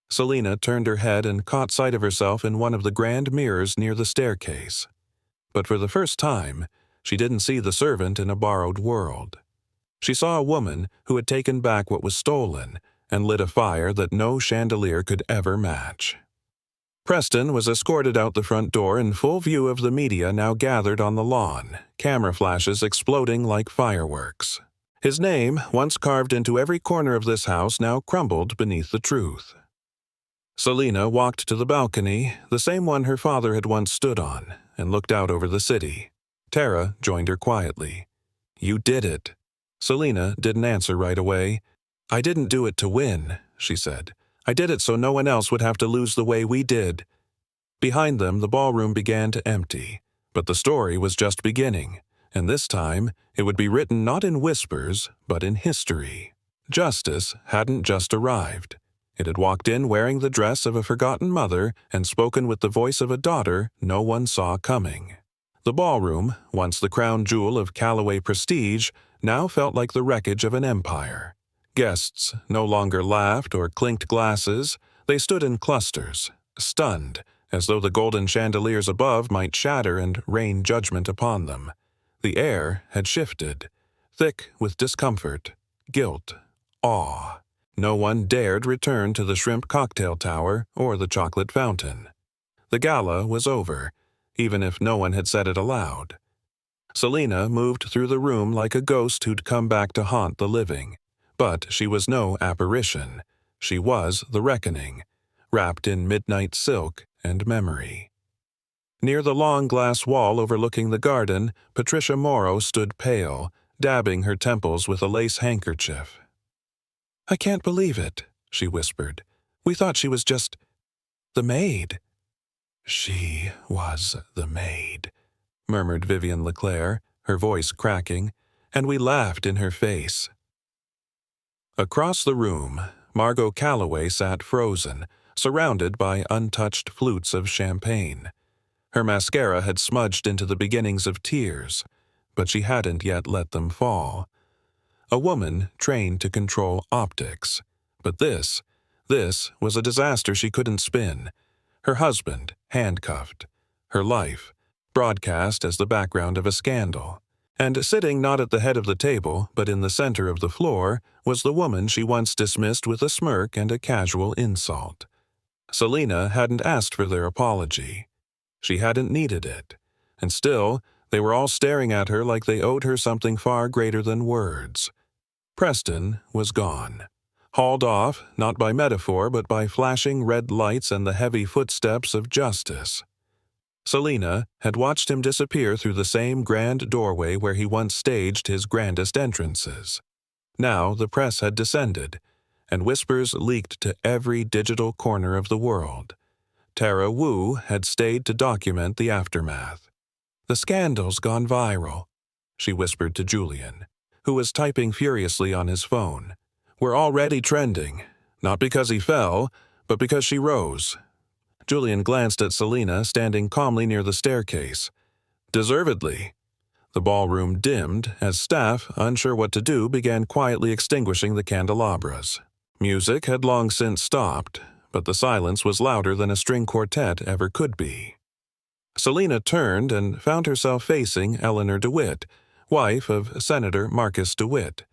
Selina turned her head and caught sight of herself in one of the grand mirrors near the staircase. But for the first time, she didn't see the servant in a borrowed world. She saw a woman who had taken back what was stolen and lit a fire that no chandelier could ever match. Preston was escorted out the front door in full view of the media now gathered on the lawn, camera flashes exploding like fireworks. His name, once carved into every corner of this house, now crumbled beneath the truth. Selina walked to the balcony, the same one her father had once stood on, and looked out over the city. Tara joined her quietly. "You did it." Selina didn't answer right away. "I didn't do it to win," she said. "I did it so no one else would have to lose the way we did." Behind them, the ballroom began to empty. But the story was just beginning, and this time it would be written not in whispers, but in history. Justice hadn't just arrived. It had walked in wearing the dress of a forgotten mother and spoken with the voice of a daughter no one saw coming. The ballroom, once the crown jewel of Callaway prestige, now felt like the wreckage of an empire. Guests no longer laughed or clinked glasses. They stood in clusters, stunned, as though the golden chandeliers above might shatter and rain judgment upon them. The air had shifted, thick with discomfort, guilt, awe. No one dared return to the shrimp cocktail tower or the chocolate fountain. The gala was over, even if no one had said it aloud. Selina moved through the room like a ghost who'd come back to haunt the living. But she was no apparition. She was the reckoning, wrapped in midnight silk and memory. Near the long glass wall overlooking the garden, Patricia Morrow stood pale, dabbing her temples with a lace handkerchief. "I can't believe it," she whispered. "We thought she was just the maid." "She was the maid," murmured Vivian LeClaire, her voice cracking, and we laughed in her face. Across the room, Margot Callaway sat frozen, surrounded by untouched flutes of champagne. Her mascara had smudged into the beginnings of tears, but she hadn't yet let them fall. A woman trained to control optics. But this was a disaster she couldn't spin. Her husband, handcuffed. Her life, broadcast as the background of a scandal. And sitting not at the head of the table, but in the center of the floor, was the woman she once dismissed with a smirk and a casual insult. Selina hadn't asked for their apology. She hadn't needed it. And still, they were all staring at her like they owed her something far greater than words. Preston was gone. Hauled off, not by metaphor, but by flashing red lights and the heavy footsteps of justice. Selina had watched him disappear through the same grand doorway where he once staged his grandest entrances. Now the press had descended, and whispers leaked to every digital corner of the world. Tara Wu had stayed to document the aftermath. "The scandal's gone viral," she whispered to Julian. who was typing furiously on his phone. "We're already trending. Not because he fell, but because she rose." Julian glanced at Selina standing calmly near the staircase. "Deservedly." The ballroom dimmed as staff, unsure what to do, began quietly extinguishing the candelabras. Music had long since stopped, but the silence was louder than a string quartet ever could be. Selina turned and found herself facing Eleanor DeWitt, wife of Senator Marcus DeWitt.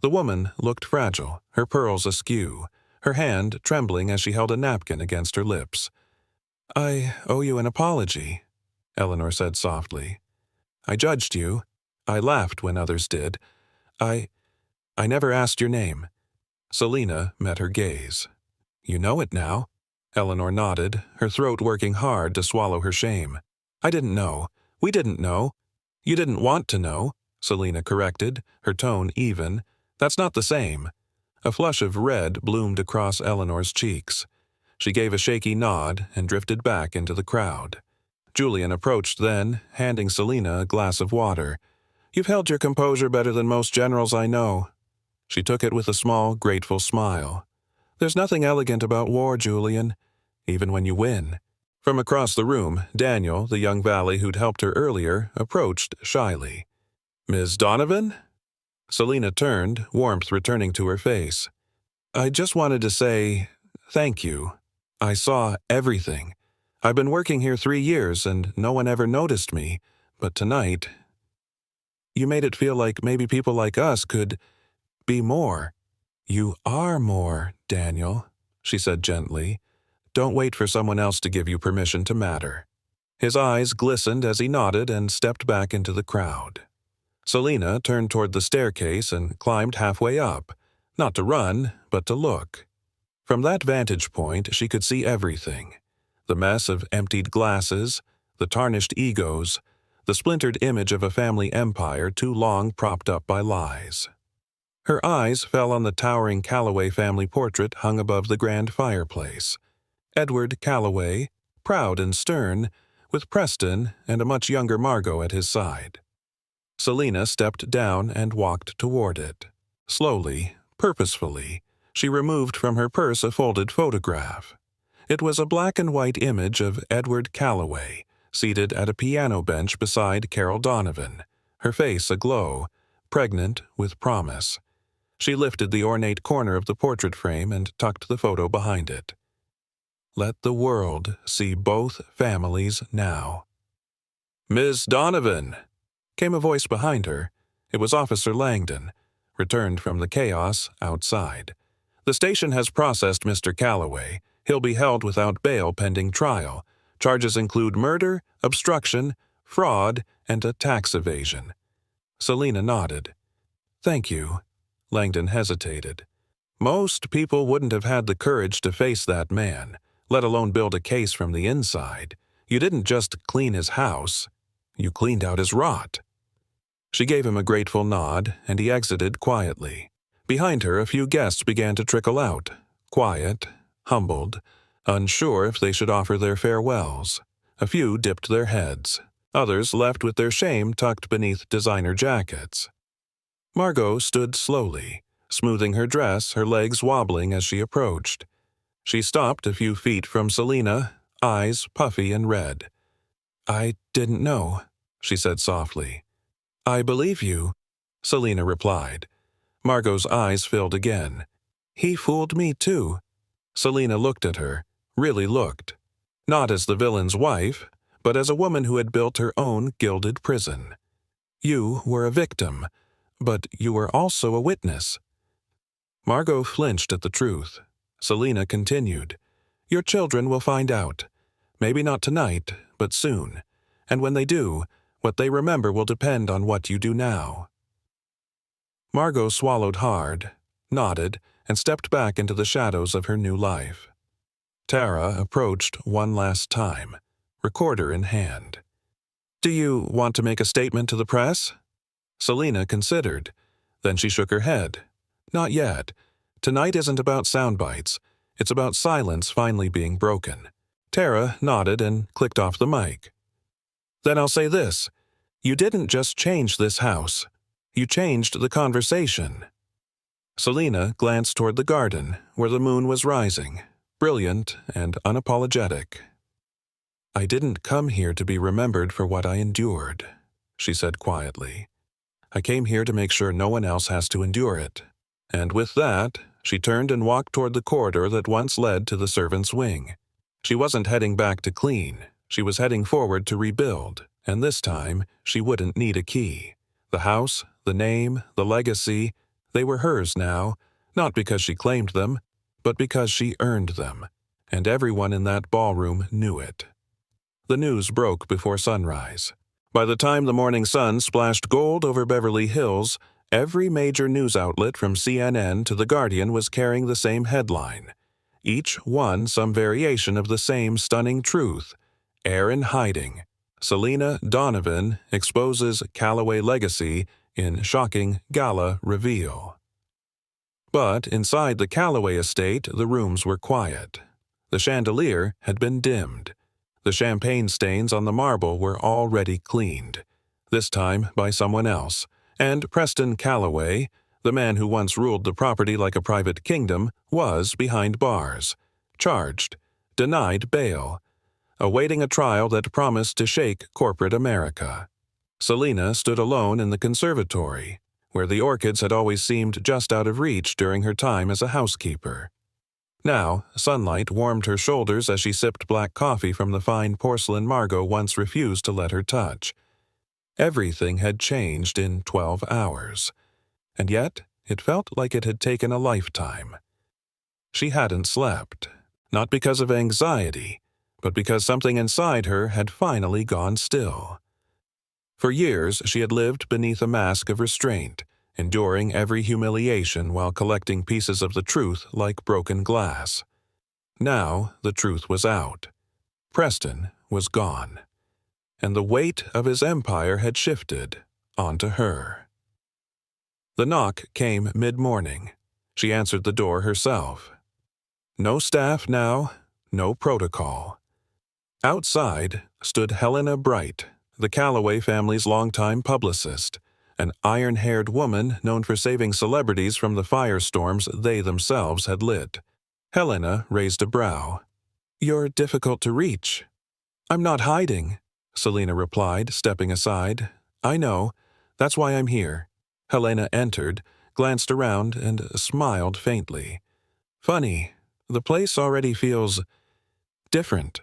The woman looked fragile, her pearls askew, her hand trembling as she held a napkin against her lips. "I owe you an apology," Eleanor said softly. "I judged you. I laughed when others did. I never asked your name." Selina met her gaze. "You know it now." Eleanor nodded, her throat working hard to swallow her shame. "I didn't know. We didn't know." "You didn't want to know," Selina corrected, her tone even. "That's not the same." A flush of red bloomed across Eleanor's cheeks. She gave a shaky nod and drifted back into the crowd. Julian approached then, handing Selina a glass of water. "You've held your composure better than most generals I know." She took it with a small, grateful smile. "There's nothing elegant about war, Julian, even when you win." From across the room, Daniel, the young valet who'd helped her earlier, approached shyly. "Ms. Donovan?" Selina turned, warmth returning to her face. "I just wanted to say thank you. I saw everything. I've been working here 3 years and no one ever noticed me, but tonight, you made it feel like maybe people like us could be more." "You are more, Daniel," she said gently. "Don't wait for someone else to give you permission to matter." His eyes glistened as he nodded and stepped back into the crowd. Selina turned toward the staircase and climbed halfway up, not to run, but to look. From that vantage point, she could see everything. The mess of emptied glasses, the tarnished egos, the splintered image of a family empire too long propped up by lies. Her eyes fell on the towering Calloway family portrait hung above the grand fireplace. Edward Calloway, proud and stern, with Preston and a much younger Margot at his side. Selina stepped down and walked toward it. Slowly, purposefully, she removed from her purse a folded photograph. It was a black and white image of Edward Calloway, seated at a piano bench beside Carol Donovan, her face aglow, pregnant with promise. She lifted the ornate corner of the portrait frame and tucked the photo behind it. "Let the world see both families now." "Miss Donovan!" came a voice behind her. It was Officer Langdon, returned from the chaos outside. "The station has processed Mr. Calloway. He'll be held without bail pending trial. Charges include murder, obstruction, fraud, and a tax evasion." Selina nodded. "Thank you." Langdon hesitated. "Most people wouldn't have had the courage to face that man, let alone build a case from the inside. You didn't just clean his house. You cleaned out his rot." She gave him a grateful nod, and he exited quietly. Behind her, a few guests began to trickle out, quiet, humbled, unsure if they should offer their farewells. A few dipped their heads. Others left with their shame tucked beneath designer jackets. Margot stood slowly, smoothing her dress, her legs wobbling as she approached. She stopped a few feet from Selina, eyes puffy and red. "I didn't know," she said softly. "I believe you," Selina replied. Margot's eyes filled again. "He fooled me too." Selina looked at her, really looked. Not as the villain's wife, but as a woman who had built her own gilded prison. "You were a victim, but you were also a witness." Margot flinched at the truth. Selina continued, "Your children will find out. Maybe not tonight, but soon. And when they do, what they remember will depend on what you do now." Margot swallowed hard, nodded, and stepped back into the shadows of her new life. Tara approached one last time, recorder in hand. "Do you want to make a statement to the press?" Selina considered. Then she shook her head. "Not yet. Tonight isn't about sound bites. It's about silence finally being broken." Tara nodded and clicked off the mic. "Then I'll say this. You didn't just change this house. You changed the conversation." Selina glanced toward the garden, where the moon was rising, brilliant and unapologetic. "I didn't come here to be remembered for what I endured," she said quietly. "I came here to make sure no one else has to endure it." And with that, she turned and walked toward the corridor that once led to the servants' wing. She wasn't heading back to clean. She was heading forward to rebuild, and this time she wouldn't need a key. The house, the name, the legacy, they were hers now, not because she claimed them, but because she earned them, and everyone in that ballroom knew it. The news broke before sunrise. By the time the morning sun splashed gold over Beverly Hills, every major news outlet from CNN to The Guardian was carrying the same headline. Each one some variation of the same stunning truth. Heir in hiding. Selina Donovan exposes Calloway legacy in shocking gala reveal. But inside the Calloway estate, the rooms were quiet. The chandelier had been dimmed. The champagne stains on the marble were already cleaned, this time by someone else, and Preston Calloway, the man who once ruled the property like a private kingdom, was behind bars, charged, denied bail, awaiting a trial that promised to shake corporate America. Selina stood alone in the conservatory, where the orchids had always seemed just out of reach during her time as a housekeeper. Now, sunlight warmed her shoulders as she sipped black coffee from the fine porcelain Margot once refused to let her touch. Everything had changed in 12 hours, and yet it felt like it had taken a lifetime. She hadn't slept, not because of anxiety, but because something inside her had finally gone still. For years, she had lived beneath a mask of restraint, enduring every humiliation while collecting pieces of the truth like broken glass. Now the truth was out. Preston was gone, and the weight of his empire had shifted onto her. The knock came mid-morning. She answered the door herself. No staff now, no protocol. Outside stood Helena Bright, the Calloway family's longtime publicist, an iron-haired woman known for saving celebrities from the firestorms they themselves had lit. Helena raised a brow. "You're difficult to reach." "I'm not hiding," Selina replied, stepping aside. "I know. That's why I'm here." Helena entered, glanced around, and smiled faintly. "Funny, the place already feels different."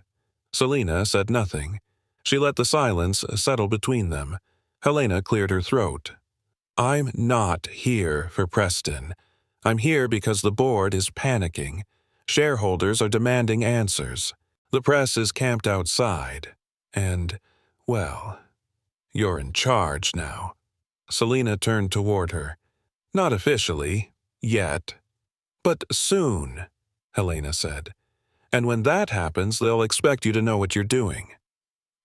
Selina said nothing. She let the silence settle between them. Helena cleared her throat. "I'm not here for Preston. I'm here because the board is panicking. Shareholders are demanding answers. The press is camped outside. And, well, you're in charge now." Selina turned toward her. "Not officially, yet. But soon," Helena said. "And when that happens, they'll expect you to know what you're doing."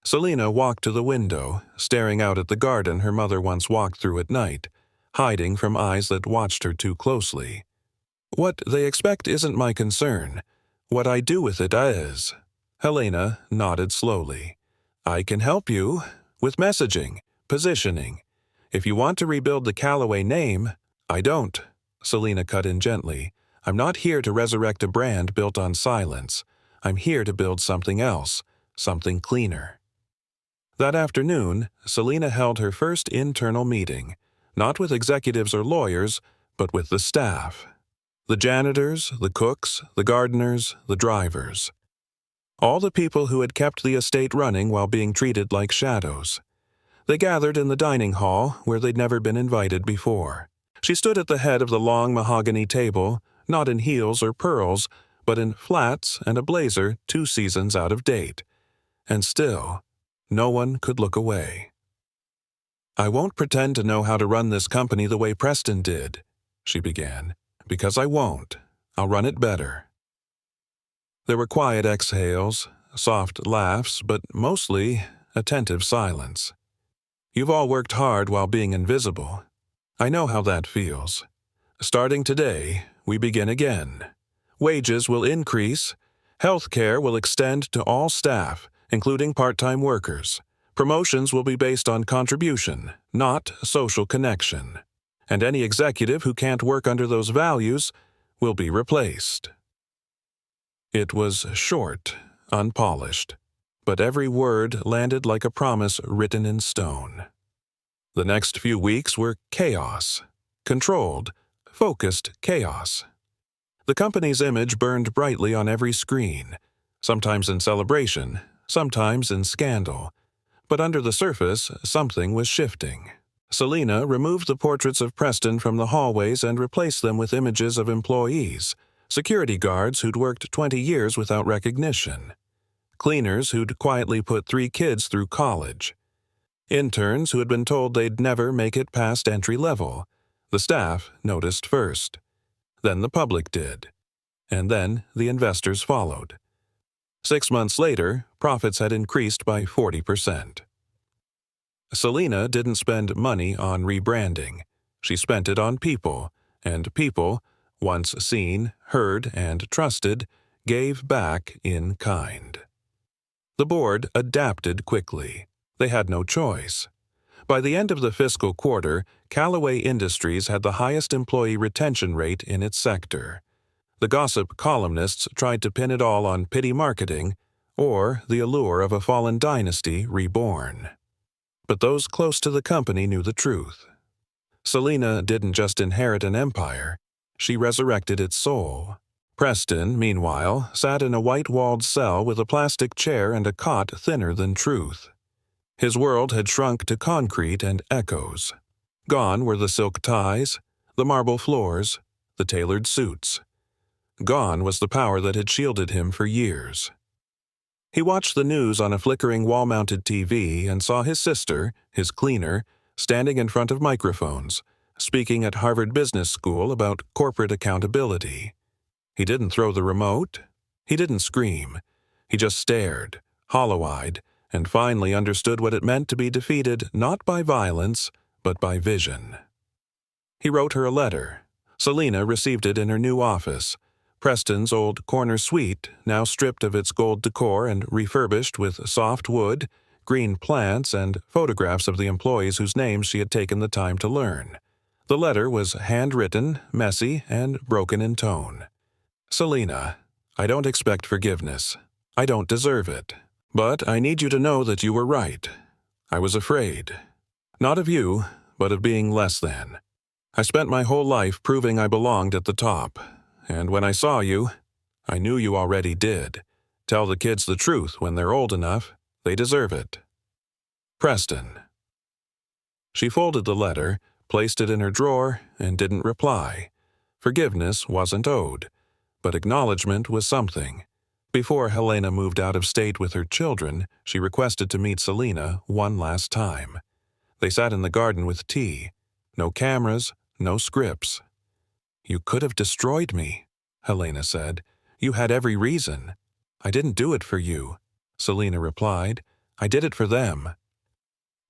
Selina walked to the window, staring out at the garden her mother once walked through at night, hiding from eyes that watched her too closely. "What they expect isn't my concern. What I do with it is." Helena nodded slowly. "I can help you with messaging, positioning. If you want to rebuild the Calloway name—" "I don't," Selina cut in gently. "I'm not here to resurrect a brand built on silence. I'm here to build something else, something cleaner." That afternoon, Selina held her first internal meeting, not with executives or lawyers, but with the staff. The janitors, the cooks, the gardeners, the drivers. All the people who had kept the estate running while being treated like shadows. They gathered in the dining hall, where they'd never been invited before. She stood at the head of the long mahogany table, not in heels or pearls, but in flats and a blazer 2 seasons out of date. And still, no one could look away. "I won't pretend to know how to run this company the way Preston did," she began, "because I won't. I'll run it better." There were quiet exhales, soft laughs, but mostly attentive silence. "You've all worked hard while being invisible. I know how that feels. Starting today, we begin again. Wages will increase. Health care will extend to all staff, including part-time workers. Promotions will be based on contribution, not social connection. And any executive who can't work under those values will be replaced. It was short, unpolished, but every word landed like a promise written in stone. The next few weeks were chaos. Controlled, focused chaos. The company's image burned brightly on every screen, sometimes in celebration, sometimes in scandal. But under the surface, something was shifting. Selina removed the portraits of Preston from the hallways and replaced them with images of employees, security guards who'd worked 20 years without recognition, cleaners who'd quietly put 3 kids through college, interns who had been told they'd never make it past entry level. The staff noticed first. Then the public did. And then the investors followed. 6 months later, profits had increased by 40%. Selina didn't spend money on rebranding. She spent it on people, and people, once seen, heard, and trusted, gave back in kind. The board adapted quickly. They had no choice. By the end of the fiscal quarter, Callaway Industries had the highest employee retention rate in its sector. The gossip columnists tried to pin it all on pity marketing or the allure of a fallen dynasty reborn. But those close to the company knew the truth. Selina didn't just inherit an empire, she resurrected its soul. Preston, meanwhile, sat in a white-walled cell with a plastic chair and a cot thinner than truth. His world had shrunk to concrete and echoes. Gone were the silk ties, the marble floors, the tailored suits. Gone was the power that had shielded him for years. He watched the news on a flickering wall-mounted TV and saw his sister, his cleaner, standing in front of microphones, speaking at Harvard Business School about corporate accountability. He didn't throw the remote. He didn't scream. He just stared, hollow-eyed, and finally understood what it meant to be defeated not by violence, but by vision. He wrote her a letter. Selina received it in her new office, Preston's old corner suite, now stripped of its gold decor and refurbished with soft wood, green plants, and photographs of the employees whose names she had taken the time to learn. The letter was handwritten, messy, and broken in tone. Selina, I don't expect forgiveness. I don't deserve it. But I need you to know that you were right. I was afraid. Not of you, but of being less than. I spent my whole life proving I belonged at the top. And when I saw you, I knew you already did. Tell the kids the truth when they're old enough. They deserve it. Preston. She folded the letter, placed it in her drawer, and didn't reply. Forgiveness wasn't owed, but acknowledgement was something. Before Helena moved out of state with her children, she requested to meet Selina one last time. They sat in the garden with tea. No cameras, no scripts. You could have destroyed me, Helena said. You had every reason. I didn't do it for you, Selina replied. I did it for them.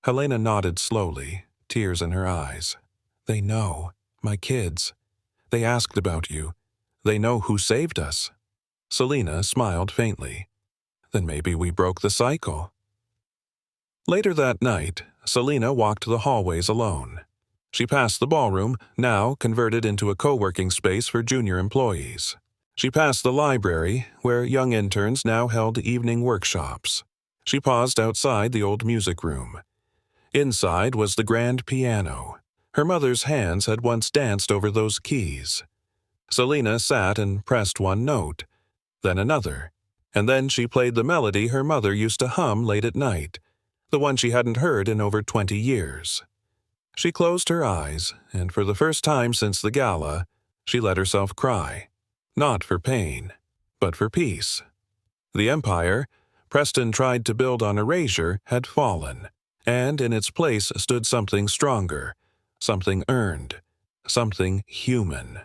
Helena nodded slowly, tears in her eyes. They know, my kids. They asked about you. They know who saved us. Selina smiled faintly. Then maybe we broke the cycle. Later that night, Selina walked the hallways alone. She passed the ballroom, now converted into a co-working space for junior employees. She passed the library, where young interns now held evening workshops. She paused outside the old music room. Inside was the grand piano. Her mother's hands had once danced over those keys. Selina sat and pressed one note, then another, and then she played the melody her mother used to hum late at night, the one she hadn't heard in over 20 years. She closed her eyes, and for the first time since the gala, she let herself cry. Not for pain, but for peace. The empire Preston tried to build on erasure had fallen, and in its place stood something stronger, something earned, something human.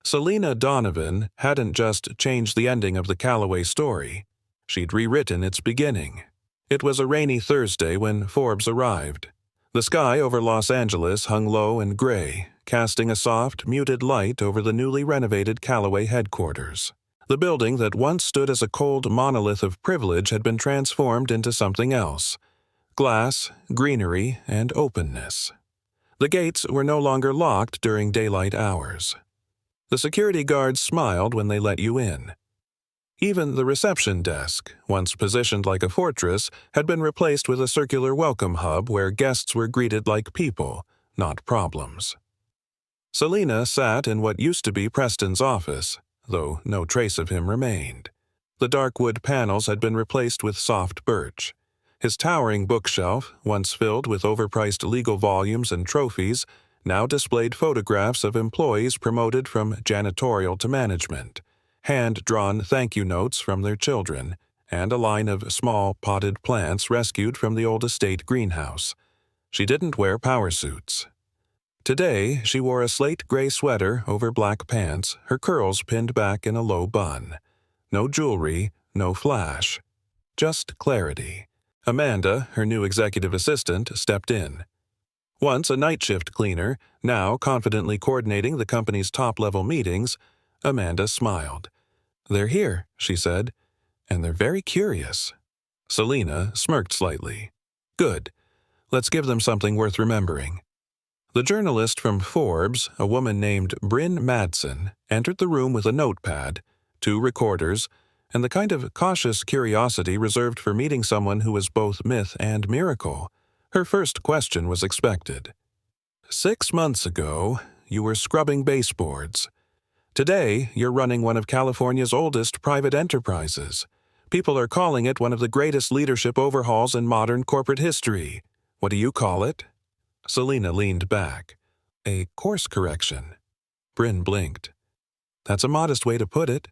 Selina Donovan hadn't just changed the ending of the Callaway story. She'd rewritten its beginning. It was a rainy Thursday when Forbes arrived. The sky over Los Angeles hung low and gray, casting a soft, muted light over the newly renovated Callaway headquarters. The building that once stood as a cold monolith of privilege had been transformed into something else. glass, greenery, and openness. The gates were no longer locked during daylight hours. The security guards smiled when they let you in. Even the reception desk, once positioned like a fortress, had been replaced with a circular welcome hub where guests were greeted like people, not problems. Selina sat in what used to be Preston's office, though no trace of him remained. The dark wood panels had been replaced with soft birch. His towering bookshelf, once filled with overpriced legal volumes and trophies, now displayed photographs of employees promoted from janitorial to management, hand-drawn thank-you notes from their children, and a line of small potted plants rescued from the old estate greenhouse. She didn't wear power suits. Today, she wore a slate gray sweater over black pants, her curls pinned back in a low bun. No jewelry, no flash. Just clarity. Amanda, her new executive assistant, stepped in. Once a night shift cleaner, now confidently coordinating the company's top-level meetings, Amanda smiled. "They're here," she said, "and they're very curious." Selina smirked slightly. "Good. Let's give them something worth remembering." The journalist from Forbes, a woman named Bryn Madsen, entered the room with a notepad, 2 recorders, and the kind of cautious curiosity reserved for meeting someone who was both myth and miracle. Her first question was expected. 6 months ago, you were scrubbing baseboards. Today, you're running one of California's oldest private enterprises. People are calling it one of the greatest leadership overhauls in modern corporate history. What do you call it? Selina leaned back. "A course correction." Bryn blinked. "That's a modest way to put it.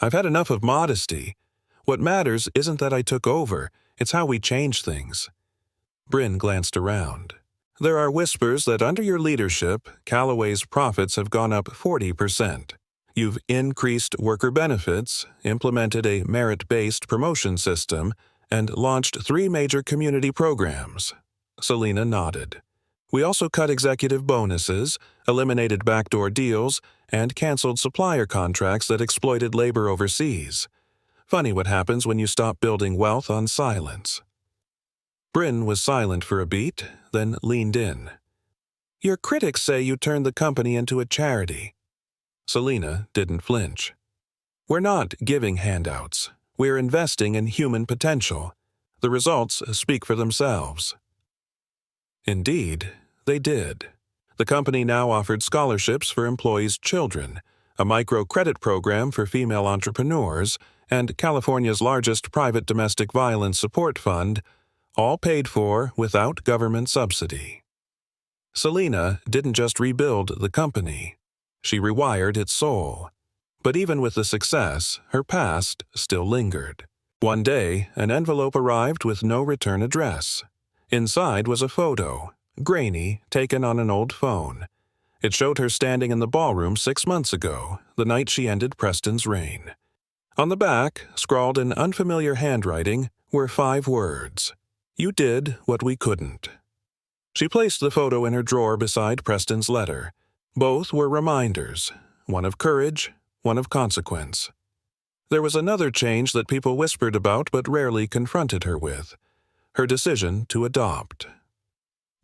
I've had enough of modesty. What matters isn't that I took over, it's how we change things." Bryn glanced around. "There are whispers that under your leadership, Callaway's profits have gone up 40%. You've increased worker benefits, implemented a merit-based promotion system, and launched 3 major community programs." Selina nodded. "We also cut executive bonuses, eliminated backdoor deals, and canceled supplier contracts that exploited labor overseas. Funny what happens when you stop building wealth on silence." Bryn was silent for a beat, then leaned in. "Your critics say you turned the company into a charity." Selina didn't flinch. "We're not giving handouts. We're investing in human potential. The results speak for themselves." Indeed, they did. The company now offered scholarships for employees' children, a microcredit program for female entrepreneurs, and California's largest private domestic violence support fund, all paid for without government subsidy. Selina didn't just rebuild the company. She rewired its soul. But even with the success, her past still lingered. One day, an envelope arrived with no return address. Inside was a photo, grainy, taken on an old phone. It showed her standing in the ballroom 6 months ago, the night she ended Preston's reign. On the back, scrawled in unfamiliar handwriting, were 5 words: "You did what we couldn't." She placed the photo in her drawer beside Preston's letter. Both were reminders, one of courage, one of consequence. There was another change that people whispered about but rarely confronted her with: her decision to adopt.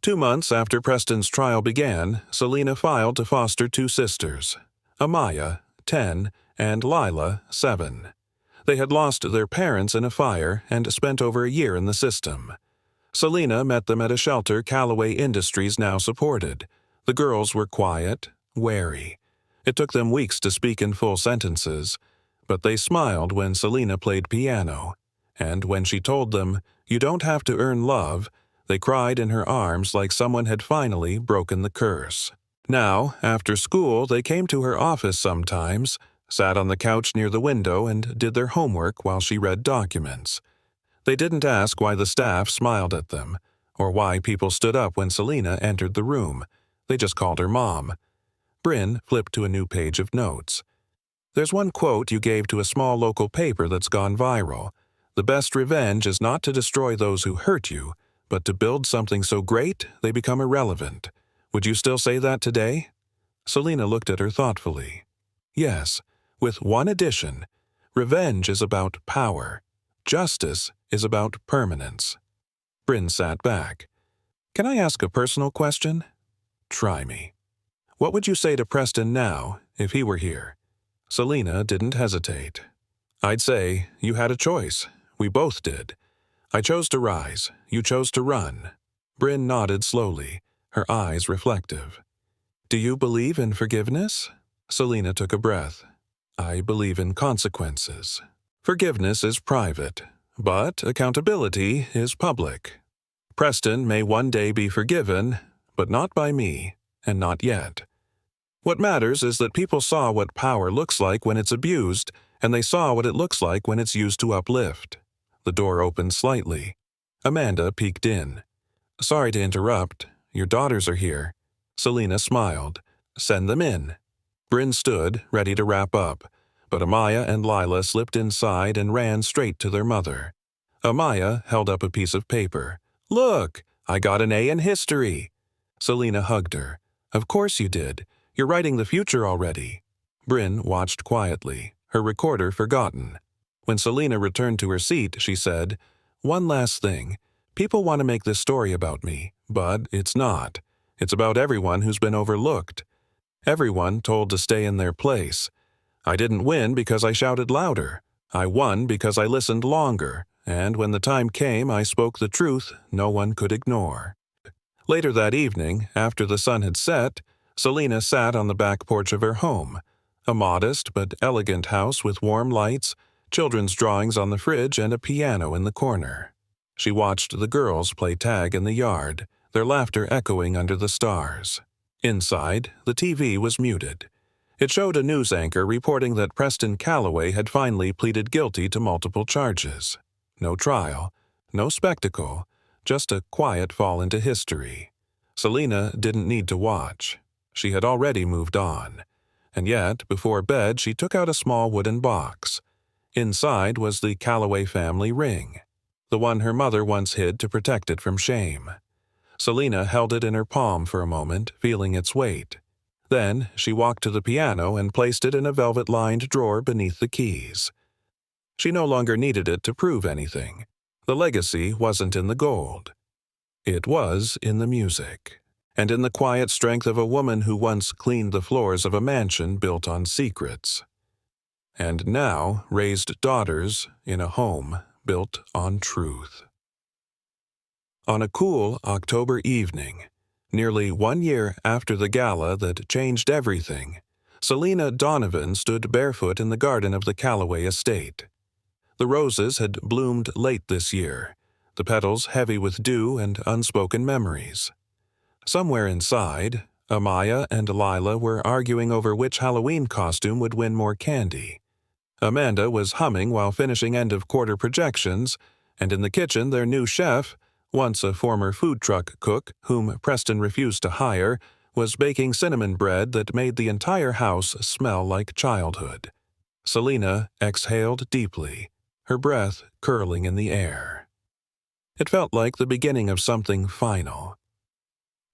2 months after Preston's trial began, Selina filed to foster 2 sisters, Amaya, 10, and Lila, 7. They had lost their parents in a fire and spent over a year in the system. Selina met them at a shelter Callaway Industries now supported. The girls were quiet, wary. It took them weeks to speak in full sentences, but they smiled when Selina played piano, and when she told them, "You don't have to earn love," they cried in her arms like someone had finally broken the curse. Now, after school, they came to her office sometimes, sat on the couch near the window and did their homework while she read documents. They didn't ask why the staff smiled at them, or why people stood up when Selina entered the room. They just called her Mom. Bryn flipped to a new page of notes. "There's one quote you gave to a small local paper that's gone viral. The best revenge is not to destroy those who hurt you, but to build something so great they become irrelevant. Would you still say that today?" Selina looked at her thoughtfully. "Yes, with one addition. Revenge is about power. Justice is about permanence." Bryn sat back. Can I ask a personal question? Try me. What would you say to Preston now, if he were here? Selina didn't hesitate. I'd say, you had a choice. We both did. I chose to rise. You chose to run. Bryn nodded slowly, her eyes reflective. Do you believe in forgiveness? Selina took a breath. I believe in consequences. Forgiveness is private, but accountability is public. Preston may one day be forgiven, but not by me, and not yet. What matters is that people saw what power looks like when it's abused, and they saw what it looks like when it's used to uplift. The door opened slightly. Amanda peeked in. Sorry to interrupt. Your daughters are here. Selina smiled. Send them in. Bryn stood, ready to wrap up, but Amaya and Lila slipped inside and ran straight to their mother. Amaya held up a piece of paper. Look, I got an A in history. Selina hugged her. Of course you did. You're writing the future already. Bryn watched quietly, her recorder forgotten. When Selina returned to her seat, she said, One last thing. People want to make this story about me, but it's not. It's about everyone who's been overlooked. Everyone told to stay in their place. I didn't win because I shouted louder. I won because I listened longer, and when the time came, I spoke the truth no one could ignore. Later that evening, after the sun had set, Selina sat on the back porch of her home, a modest but elegant house with warm lights, children's drawings on the fridge, and a piano in the corner. She watched the girls play tag in the yard, their laughter echoing under the stars. Inside, the TV was muted. It showed a news anchor reporting that Preston Calloway had finally pleaded guilty to multiple charges. No trial, no spectacle, just a quiet fall into history. Selina didn't need to watch. She had already moved on. And yet, before bed, she took out a small wooden box. Inside was the Calloway family ring, the one her mother once hid to protect it from shame. Selina held it in her palm for a moment, feeling its weight. Then she walked to the piano and placed it in a velvet-lined drawer beneath the keys. She no longer needed it to prove anything. The legacy wasn't in the gold. It was in the music, and in the quiet strength of a woman who once cleaned the floors of a mansion built on secrets, and now raised daughters in a home built on truth. On a cool October evening, nearly 1 year after the gala that changed everything, Selina Donovan stood barefoot in the garden of the Calloway estate. The roses had bloomed late this year, the petals heavy with dew and unspoken memories. Somewhere inside, Amaya and Lila were arguing over which Halloween costume would win more candy. Amanda was humming while finishing end-of-quarter projections, and in the kitchen their new chef, once a former food truck cook whom Preston refused to hire, was baking cinnamon bread that made the entire house smell like childhood. Selina exhaled deeply, her breath curling in the air. It felt like the beginning of something final.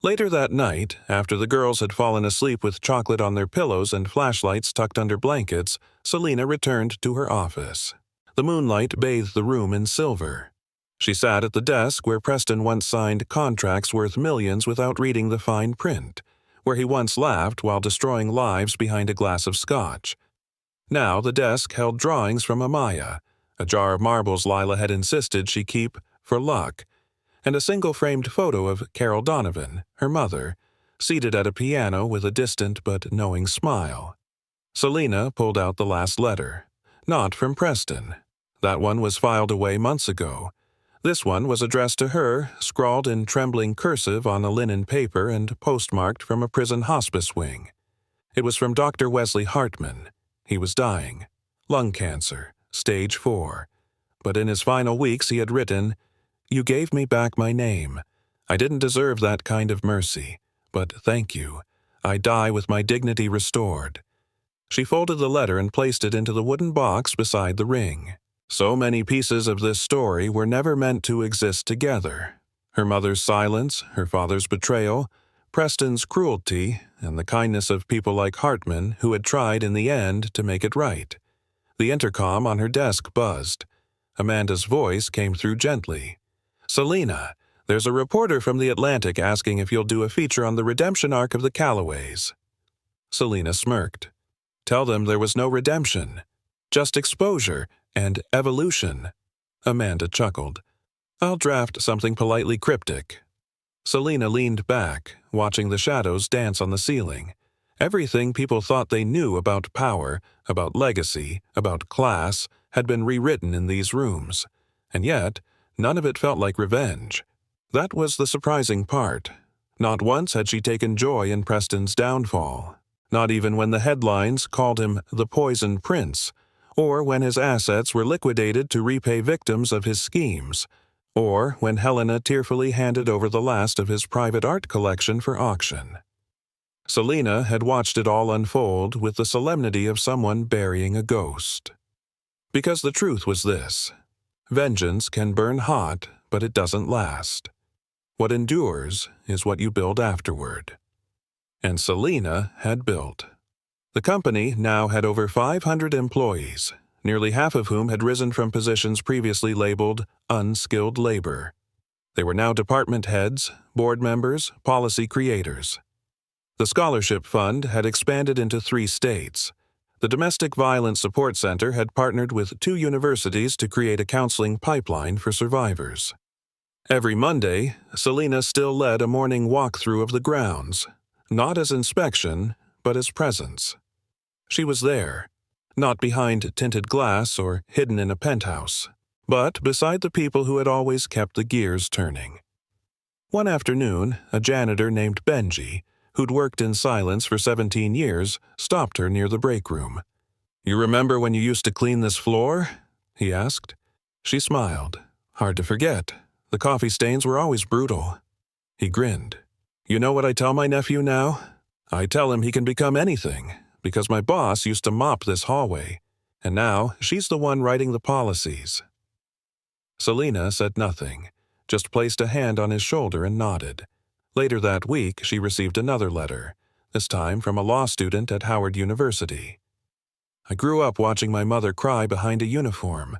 Later that night, after the girls had fallen asleep with chocolate on their pillows and flashlights tucked under blankets, Selina returned to her office. The moonlight bathed the room in silver. She sat at the desk where Preston once signed contracts worth millions without reading the fine print, where he once laughed while destroying lives behind a glass of scotch. Now the desk held drawings from Amaya, a jar of marbles Lila had insisted she keep for luck, and a single framed photo of Carol Donovan, her mother, seated at a piano with a distant but knowing smile. Selina pulled out the last letter. Not from Preston. That one was filed away months ago. This one was addressed to her, scrawled in trembling cursive on a linen paper and postmarked from a prison hospice wing. It was from Dr. Wesley Hartman. He was dying. Lung cancer, stage 4. But in his final weeks he had written, "You gave me back my name. I didn't deserve that kind of mercy, but thank you. I die with my dignity restored." She folded the letter and placed it into the wooden box beside the ring. So many pieces of this story were never meant to exist together. Her mother's silence, her father's betrayal, Preston's cruelty, and the kindness of people like Hartman who had tried in the end to make it right. The intercom on her desk buzzed. Amanda's voice came through gently. "Selina, There's a reporter from the Atlantic asking if you'll do a feature on the redemption arc of the Callaways." Selina smirked. "Tell them there was no redemption, just exposure and evolution." Amanda chuckled. "I'll draft something politely cryptic." Selina leaned back, watching the shadows dance on the ceiling. Everything people thought they knew about power, about legacy, about class, had been rewritten in these rooms. And yet, none of it felt like revenge. That was the surprising part. Not once had she taken joy in Preston's downfall. Not even when the headlines called him the Poison Prince, or when his assets were liquidated to repay victims of his schemes, or when Helena tearfully handed over the last of his private art collection for auction. Selina had watched it all unfold with the solemnity of someone burying a ghost. Because the truth was this: vengeance can burn hot, but it doesn't last. What endures is what you build afterward. And Selina had built. The company now had over 500 employees, nearly half of whom had risen from positions previously labeled unskilled labor. They were now department heads, board members, policy creators. The scholarship fund had expanded into 3 states. The Domestic Violence Support Center had partnered with 2 universities to create a counseling pipeline for survivors. Every Monday, Selina still led a morning walkthrough of the grounds, not as inspection, but as presence. She was there, not behind tinted glass or hidden in a penthouse, but beside the people who had always kept the gears turning. One afternoon, a janitor named Benji, who'd worked in silence for 17 years, stopped her near the break room. "You remember when you used to clean this floor?" he asked. She smiled. "Hard to forget. The coffee stains were always brutal." He grinned. "You know what I tell my nephew now? I tell him he can become anything, because my boss used to mop this hallway, and now she's the one writing the policies." Selina said nothing, just placed a hand on his shoulder and nodded. Later that week, she received another letter, this time from a law student at Howard University. "I grew up watching my mother cry behind a uniform.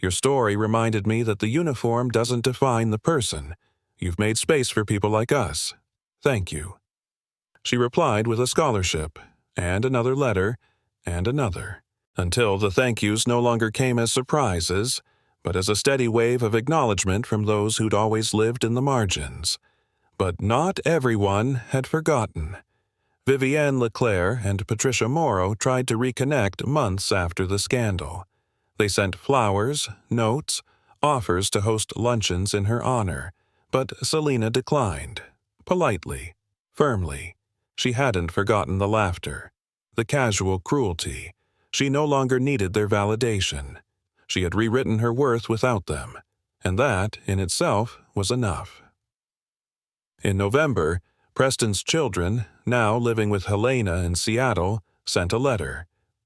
Your story reminded me that the uniform doesn't define the person. You've made space for people like us. Thank you." She replied with a scholarship, and another letter, and another, until the thank yous no longer came as surprises, but as a steady wave of acknowledgement from those who'd always lived in the margins. But not everyone had forgotten. Vivienne Leclerc and Patricia Morrow tried to reconnect months after the scandal. They sent flowers, notes, offers to host luncheons in her honor, but Selina declined, politely, firmly. She hadn't forgotten the laughter, the casual cruelty. She no longer needed their validation. She had rewritten her worth without them, and that, in itself, was enough. In November, Preston's children, now living with Helena in Seattle, sent a letter.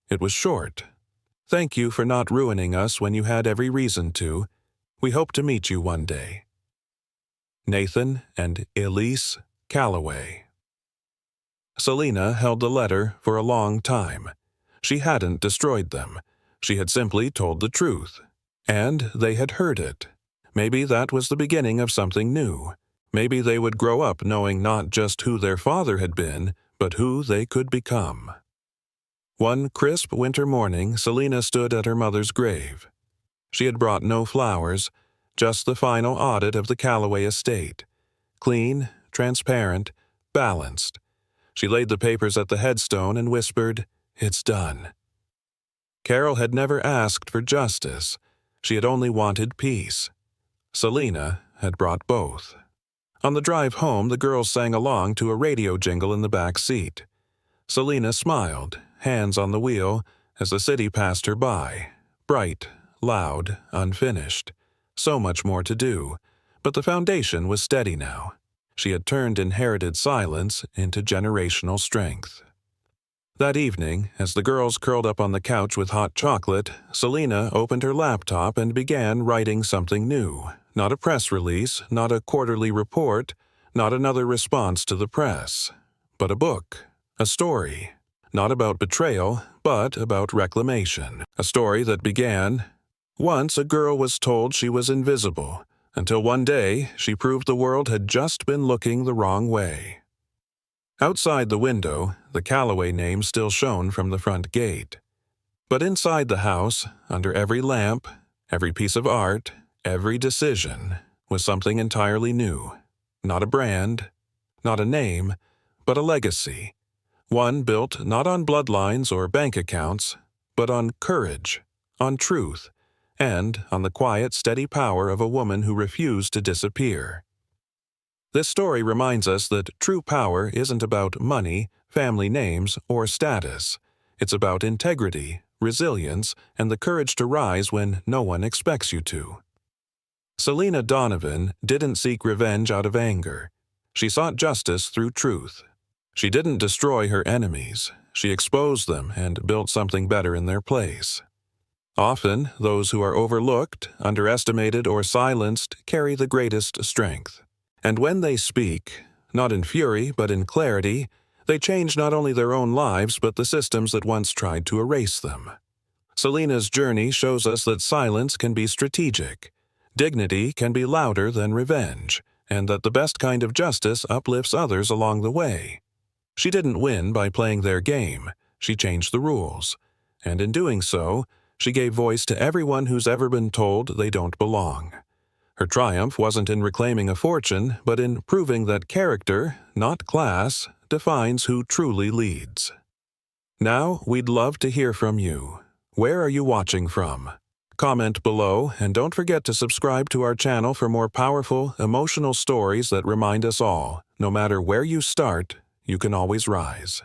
It was short. "Thank you for not ruining us when you had every reason to. We hope to meet you one day. Nathan and Elise Calloway." Selina held the letter for a long time. She hadn't destroyed them. She had simply told the truth. And they had heard it. Maybe that was the beginning of something new. Maybe they would grow up knowing not just who their father had been, but who they could become. One crisp winter morning, Selina stood at her mother's grave. She had brought no flowers, just the final audit of the Calloway estate. Clean, transparent, balanced. She laid the papers at the headstone and whispered, "It's done." Carol had never asked for justice. She had only wanted peace. Selina had brought both. On the drive home, the girls sang along to a radio jingle in the back seat. Selina smiled, hands on the wheel, as the city passed her by. Bright, loud, unfinished. So much more to do. But the foundation was steady now. She had turned inherited silence into generational strength. That evening, as the girls curled up on the couch with hot chocolate, Selina opened her laptop and began writing something new. Not a press release, not a quarterly report, not another response to the press, but a book, a story. Not about betrayal, but about reclamation. A story that began, once a girl was told she was invisible, until one day she proved the world had just been looking the wrong way. Outside the window, the Calloway name still shone from the front gate. But inside the house, under every lamp, every piece of art, every decision, was something entirely new. Not a brand, not a name, but a legacy. One built not on bloodlines or bank accounts, but on courage, on truth, and on the quiet, steady power of a woman who refused to disappear. This story reminds us that true power isn't about money, family names, or status. It's about integrity, resilience, and the courage to rise when no one expects you to. Selena Donovan didn't seek revenge out of anger. She sought justice through truth. She didn't destroy her enemies. She exposed them and built something better in their place. Often, those who are overlooked, underestimated, or silenced carry the greatest strength. And when they speak, not in fury but in clarity, they change not only their own lives but the systems that once tried to erase them. Selena's journey shows us that silence can be strategic, dignity can be louder than revenge, and that the best kind of justice uplifts others along the way. She didn't win by playing their game, she changed the rules. And in doing so, she gave voice to everyone who's ever been told they don't belong. Her triumph wasn't in reclaiming a fortune, but in proving that character, not class, defines who truly leads. Now, we'd love to hear from you. Where are you watching from? Comment below, and don't forget to subscribe to our channel for more powerful, emotional stories that remind us all, no matter where you start, you can always rise.